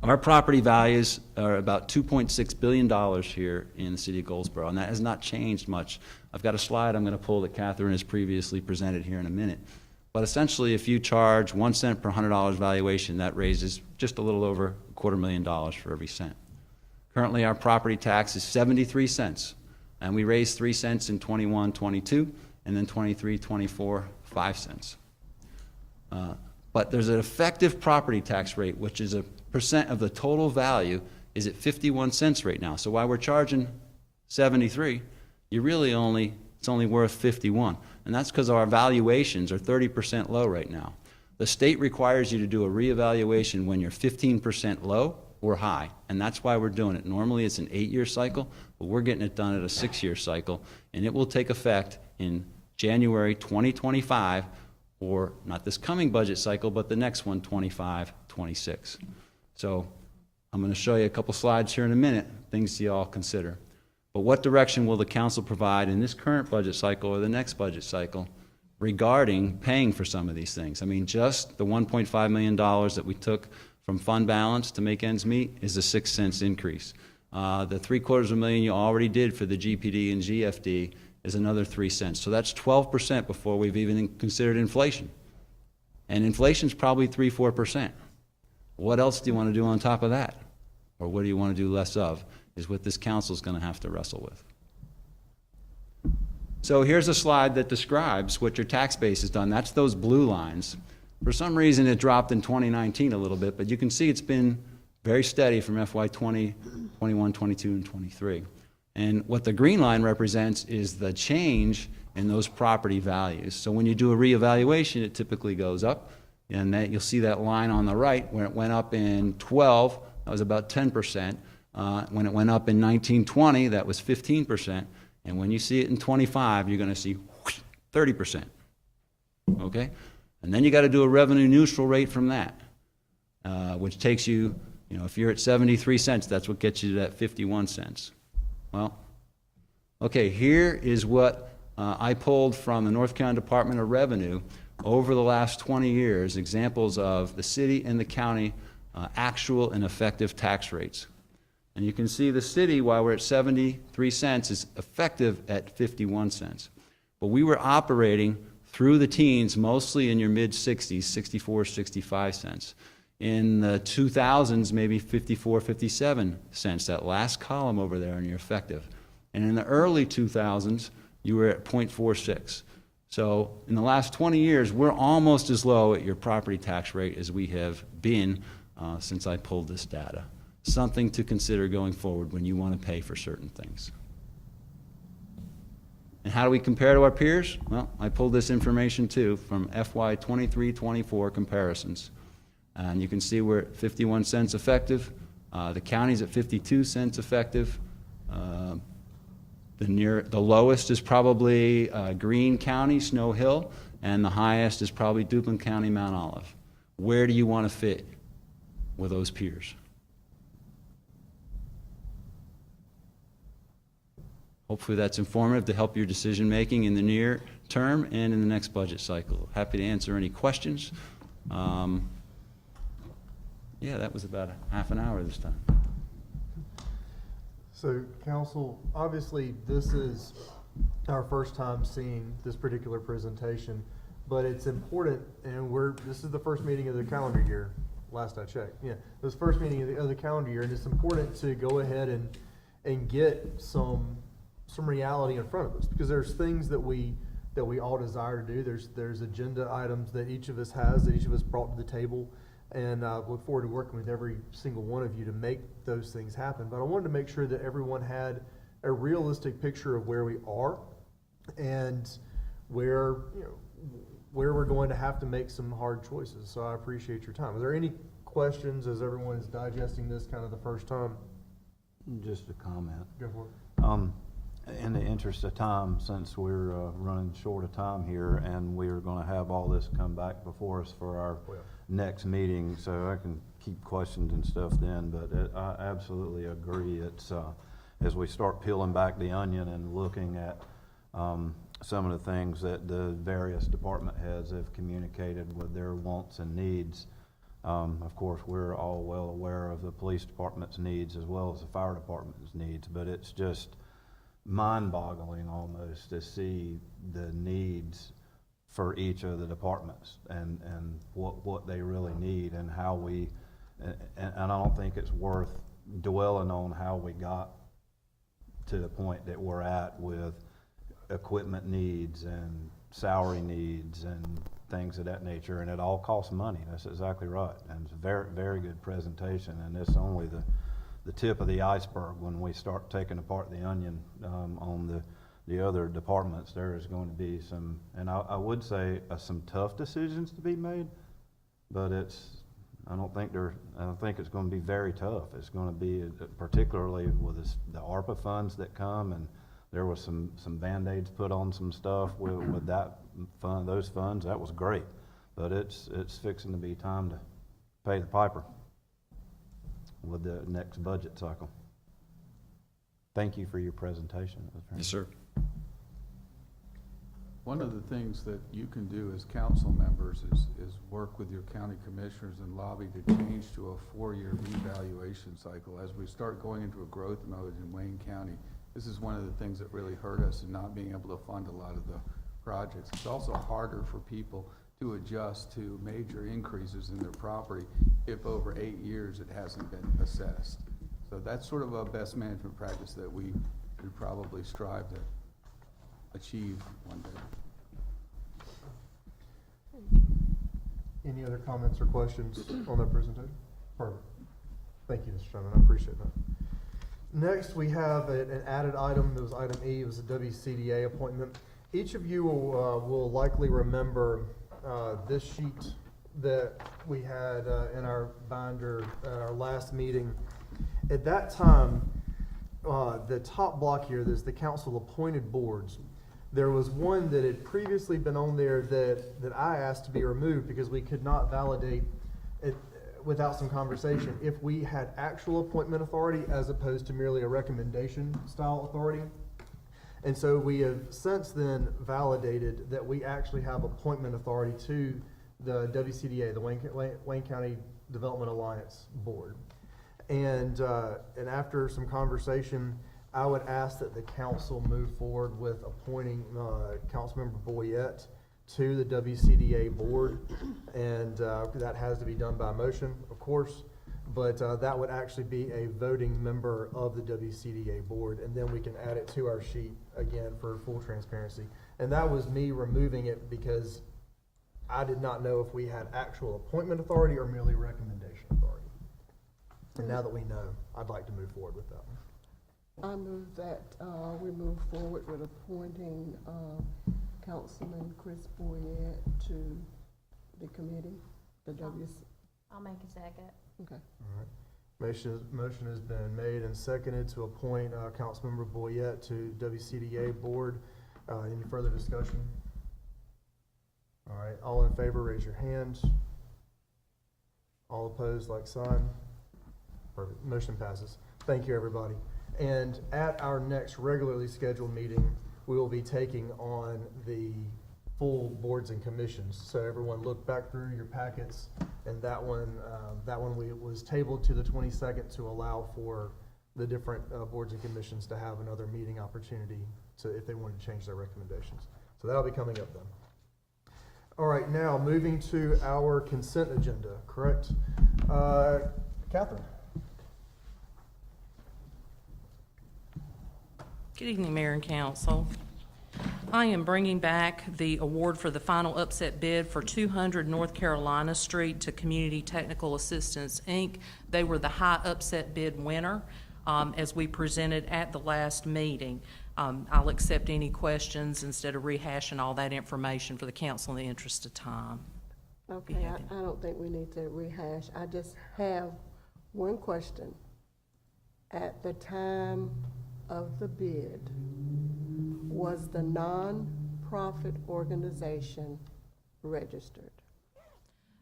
Our property values are about $2.6 billion here in the city of Goldsboro, and that has not changed much. I've got a slide I'm going to pull that Catherine has previously presented here in a minute. But essentially, if you charge 1 cent per $100 valuation, that raises just a little over $250,000 for every cent. Currently, our property tax is 73 cents, and we raised 3 cents in 21, 22, and then 23, 24, 5 cents. But there's an effective property tax rate, which is a percent of the total value, is at 51 cents right now. So while we're charging 73, it's only worth 51. And that's because our valuations are 30% low right now. The state requires you to do a reevaluation when you're 15% low or high, and that's why we're doing it. Normally it's an 8-year cycle, but we're getting it done at a 6-year cycle, and it will take effect in January 2025, or not this coming budget cycle, but the next one, 25, 26. So I'm going to show you a couple slides here in a minute, things you all consider. But what direction will the council provide in this current budget cycle or the next budget cycle regarding paying for some of these things? I mean, just the $1.5 million that we took from fund balance to make ends meet is a 6 cents increase. The $750,000 you already did for the GPD and GFD is another 3 cents. So that's 12% before we've even considered inflation. And inflation's probably 3-4%. What else do you want to do on top of that? Or what do you want to do less of, is what this council's going to have to wrestle with. So here's a slide that describes what your tax base has done. That's those blue lines. For some reason, it dropped in 2019 a little bit, but you can see it's been very steady from FY 20, 21, 22, and 23. And what the green line represents is the change in those property values. So when you do a reevaluation, it typically goes up. And that, you'll see that line on the right, where it went up in 12, that was about 10%. When it went up in 1920, that was 15%. And when you see it in 25, you're going to see 30%. Okay? And then you got to do a revenue neutral rate from that, which takes you, if you're at 73 cents, that's what gets you to that 51 cents. Well, okay, here is what I pulled from the North Carolina Department of Revenue over the last 20 years, examples of the city and the county actual and effective tax rates. And you can see the city, while we're at 73 cents, is effective at 51 cents. But we were operating through the teens, mostly in your mid-60s, 64, 65 cents. In the 2000s, maybe 54, 57 cents, that last column over there, and you're effective. And in the early 2000s, you were at 0.46. So in the last 20 years, we're almost as low at your property tax rate as we have been since I pulled this data. Something to consider going forward when you want to pay for certain things. And how do we compare to our peers? Well, I pulled this information too from FY 23-24 comparisons. And you can see we're at 51 cents effective. The county's at 52 cents effective. The lowest is probably Greene County, Snow Hill, and the highest is probably Duplin County, Mount Olive. Where do you want to fit with those peers? hopefully that's informative to help your decision-making in the near term and in the next budget cycle. Happy to answer any questions. Yeah, that was about a half an hour this time. So, council, obviously, this is our first time seeing this particular presentation, but it's important, and this is the first meeting of the calendar year, last I checked. Yeah, this first meeting of the calendar year, and it's important to go ahead and get some reality in front of us, because there's things that we all desire to do. There's agenda items that each of us has, that each of us brought to the table, and I look forward to working with every single one of you to make those things happen. But I wanted to make sure that everyone had a realistic picture of where we are and where we're going to have to make some hard choices. So I appreciate your time. Are there any questions as everyone is digesting this kind of the first time? Just a comment. Go for it. In the interest of time, since we're running short of time here, and we're going to have all this come back before us for our next meeting, so I can keep questions and stuff then, but I absolutely agree. It's as we start peeling back the onion and looking at some of the things that the various department heads have communicated with their wants and needs. Of course, we're all well aware of the police department's needs as well as the fire department's needs, but it's just mind-boggling almost to see the needs for each of the departments and what they really need and how we, and I don't think it's worth dwelling on how we got to the point that we're at with equipment needs and salary needs and things of that nature, and it all costs money. That's exactly right, and it's a very, very good presentation, and it's only the tip of the iceberg. When we start taking apart the onion on the other departments, there is going to be some, and I would say some tough decisions to be made, but I don't think it's going to be very tough. It's going to be, particularly with the ARPA funds that come, and there was some Band-Aids put on some stuff with that fund, those funds. That was great, but it's fixing to be time to pay the piper with the next budget cycle. Thank you for your presentation. Yes, sir. One of the things that you can do as council members is work with your county commissioners and lobby to change to a 4-year revaluation cycle. As we start going into a growth mode in Wayne County, this is one of the things that really hurt us in not being able to fund a lot of the projects. It's also harder for people to adjust to major increases in their property if over 8 years it hasn't been assessed. So that's sort of a best management practice that we would probably strive to achieve one day. Any other comments or questions on that presentation? Perfect. Thank you, Mr. Chairman. I appreciate that. Next, we have an added item. That was item E. It was a WCDA appointment. Each of you will likely remember this sheet that we had in our binder at our last meeting. At that time, the top block here, there's the council appointed boards. There was one that had previously been on there that I asked to be removed because we could not validate it without some conversation if we had actual appointment authority as opposed to merely a recommendation style authority. And so we have since then validated that we actually have appointment authority to the WCDA, the Wayne County Development Alliance Board. And after some conversation, I would ask that the council move forward with appointing Councilmember Boyette to the WCDA board, and that has to be done by motion, of course, but that would actually be a voting member of the WCDA board, and then we can add it to our sheet again for full transparency. And that was me removing it because I did not know if we had actual appointment authority or merely recommendation authority. And now that we know, I'd like to move forward with that one. I move that we move forward with appointing Councilman Chris Boyette to the committee, the WC. I'll make a second. Okay. All right. Motion has been made and seconded to appoint Councilmember Boyette to WCDA board. Any further discussion? All right. All in favor, raise your hands. All opposed, like sign. Perfect. Motion passes. Thank you, everybody. And at our next regularly scheduled meeting, we will be taking on the full boards and commissions. So everyone look back through your packets, and that one was tabled to the 22nd to allow for the different boards and commissions to have another meeting opportunity to, if they wanted to change their recommendations. So that'll be coming up then. All right, now moving to our consent agenda, correct? Catherine? Good evening, Mayor and Council. I am bringing back the award for the final upset bid for 200 North Carolina Street to Community Technical Assistance, Inc. They were the high upset bid winner, as we presented at the last meeting. I'll accept any questions instead of rehashing all that information for the council in the interest of time. Okay, I don't think we need to rehash. I just have one question. At the time of the bid, was the non-profit organization registered?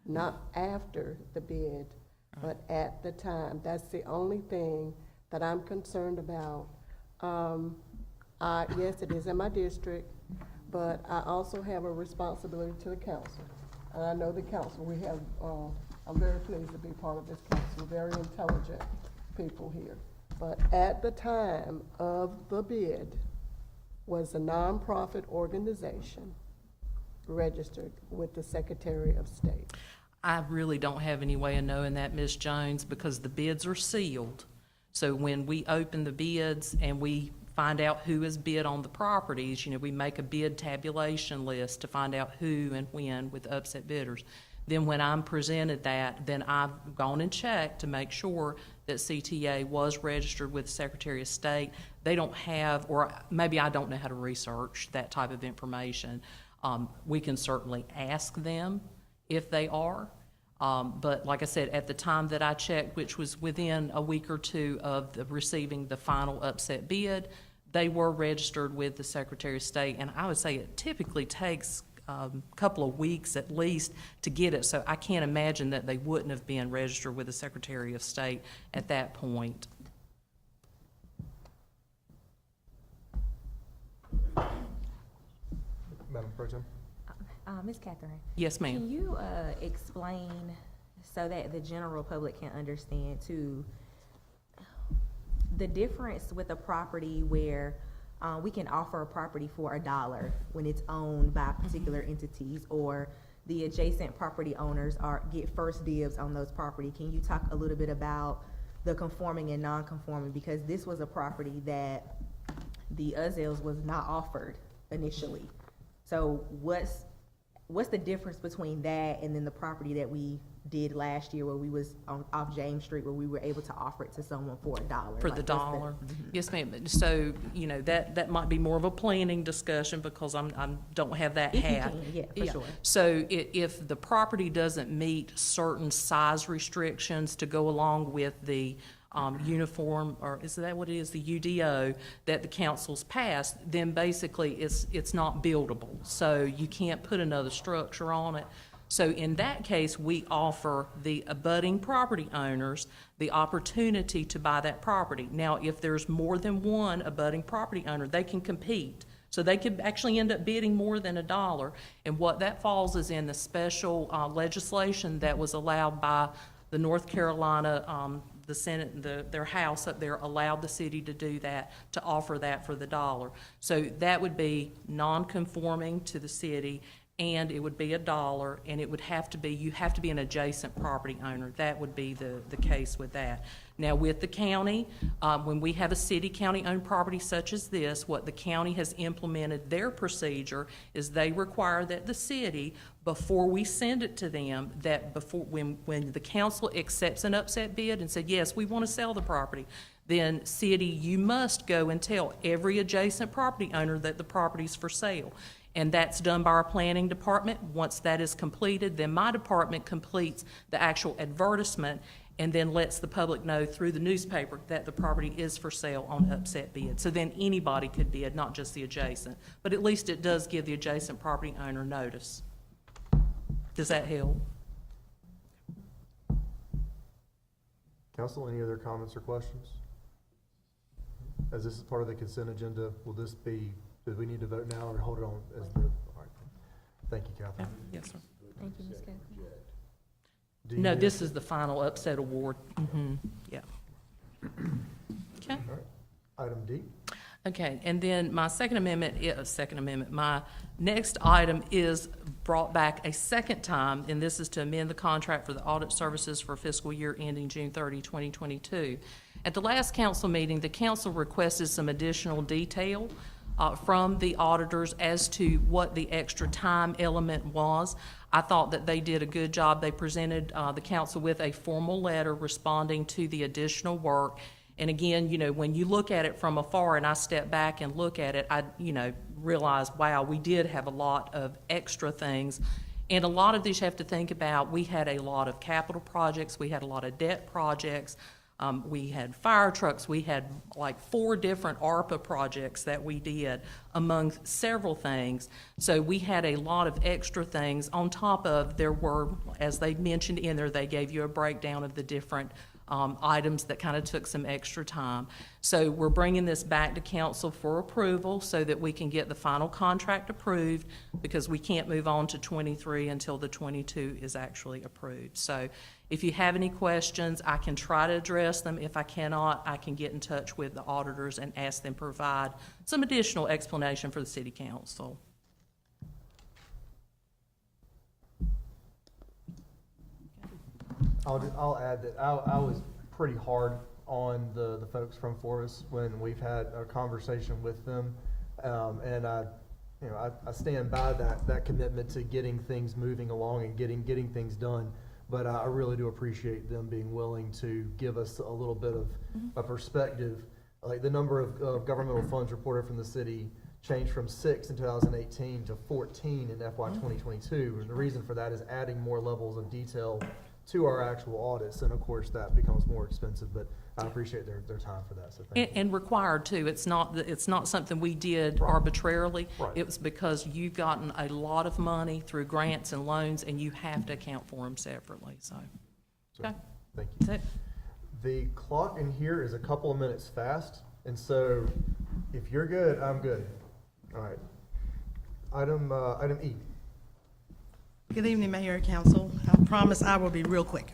Not after the bid, but at the time. That's the only thing that I'm concerned about. Yes, it is in my district, but I also have a responsibility to the council. And I know the council, we have, I'm very pleased to be part of this council, very intelligent people here. But at the time of the bid, was a nonprofit organization registered with the Secretary of State? I really don't have any way of knowing that, Ms. Jones, because the bids are sealed. So when we open the bids and we find out who has bid on the properties, we make a bid tabulation list to find out who and when with upset bidders. Then when I'm presented that, then I've gone and checked to make sure that CTA was registered with the Secretary of State. They don't have, or maybe I don't know how to research that type of information. We can certainly ask them if they are. But like I said, at the time that I checked, which was within a week or two of receiving the final upset bid, they were registered with the Secretary of State. And I would say it typically takes a couple of weeks at least to get it. So I can't imagine that they wouldn't have been registered with the Secretary of State at that point. Madam Pro Tem? Ms. Catherine? Yes, ma'am. Can you explain so that the general public can understand too, the difference with a property where we can offer a property for $1 when it's owned by particular entities, or the adjacent property owners get first dibs on those property? Can you talk a little bit about the conforming and non-conforming? Because this was a property that the Uzels was not offered initially. So what's the difference between that and then the property that we did last year where we was off James Street, where we were able to offer it to someone for $1? For the dollar? Yes, ma'am. So, that might be more of a planning discussion because I don't have that hat. Yeah, for sure. So if the property doesn't meet certain size restrictions to go along with the uniform, or is that what it is, the UDO that the council's passed, then basically it's not buildable. So you can't put another structure on it. So in that case, we offer the abutting property owners the opportunity to buy that property. Now, if there's more than one abutting property owner, they can compete. So they could actually end up bidding more than $1. And what that falls is in the special legislation that was allowed by the North Carolina, the Senate, their House up there allowed the city to do that, to offer that for the $1. So that would be non-conforming to the city, and it would be $1, and it would have to be, you have to be an adjacent property owner. That would be the case with that. Now, with the county, when we have a city-county-owned property such as this, what the county has implemented, their procedure is they require that the city, before we send it to them, that before when the council accepts an upset bid and said, yes, we want to sell the property, then city, you must go and tell every adjacent property owner that the property's for sale. And that's done by our planning department. Once that is completed, then my department completes the actual advertisement and then lets the public know through the newspaper that the property is for sale on upset bid. So then anybody could bid, not just the adjacent. But at least it does give the adjacent property owner notice. Does that help? Council, any other comments or questions? as this is part of the consent agenda, will this be, do we need to vote now or hold it on as the, all right. Thank you, Catherine. Yes, sir. Thank you, Ms. Catherine. Do you No, need- this is the final upset award. Yeah. Okay. All right. Item D. Okay, and then my my next item is brought back a second time, and this is to amend the contract for the audit services for fiscal year ending June 30, 2022. At the last council meeting, the council requested some additional detail from the auditors as to what the extra time element was. I thought that they did a good job. They presented the council with a formal letter responding to the additional work. And again, you know, when you look at it from afar and I step back and look at it, I, you know, realize, wow, we did have a lot of extra things. And a lot of these you have to think about, we had a lot of capital projects, we had a lot of debt projects, we had fire trucks, we had like 4 different ARPA projects that we did among several things. So we had a lot of extra things on top of, there were, as they mentioned in there, they gave you a breakdown of the different items that kind of took some extra time. So we're bringing this back to council for approval so that we can get the final contract approved, because we can't move on to 23 until the 22 is actually approved. So if you have any questions, I can try to address them. If I cannot, I can get in touch with the auditors and ask them to provide some additional explanation for the city council. I'll add that I was pretty hard on the folks from Forvis when we've had a conversation with them. And I stand by that commitment to getting things moving along and getting things done. But I really do appreciate them being willing to give us a little bit of a perspective. Like the number of governmental funds reported from the city changed from 6 in 2018 to 14 in FY 2022. And the reason for that is adding more levels of detail to our actual audits, and of course that becomes more expensive, but I appreciate their time for that, so thank you. And required too. It's not something we did arbitrarily. Right. It was because you've gotten a lot of money through grants and loans, and you have to account for them separately, so. Okay. Thank you. That's it. The clock in here is a couple of minutes fast, and so if you're good, I'm good. All right. Item E. Good evening, Mayor and Council. I promise I will be real quick.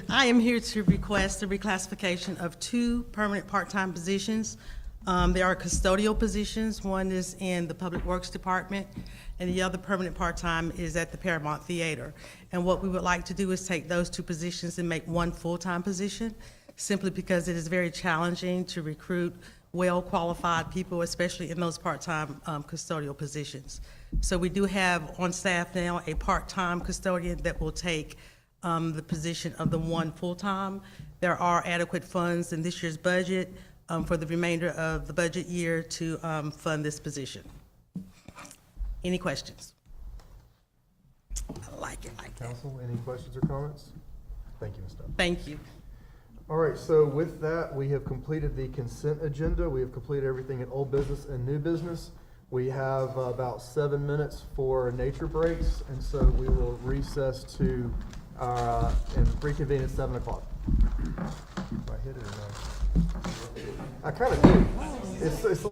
I am here to request the reclassification of 2 permanent part-time positions. There are custodial positions. One is in the Public Works Department, and the other permanent part-time is at the Paramount Theater. And what we would like to do is take those 2 positions and make 1 full-time position, simply because it is very challenging to recruit well-qualified people, especially in those part-time custodial positions. So we do have on staff now a part-time custodian that will take the position of the 1 full-time. There are adequate funds in this year's budget for the remainder of the budget year to fund this position. Any questions? I like it like that. Council, any questions or comments? Thank you, Ms. Stubbs. Thank you. All right, so with that, we have completed the consent agenda. We have completed everything in old business and new business. We have about 7 minutes for nature breaks, and so we will recess to and reconvene at 7 o'clock. Do I hit it or no? I kind of do. It's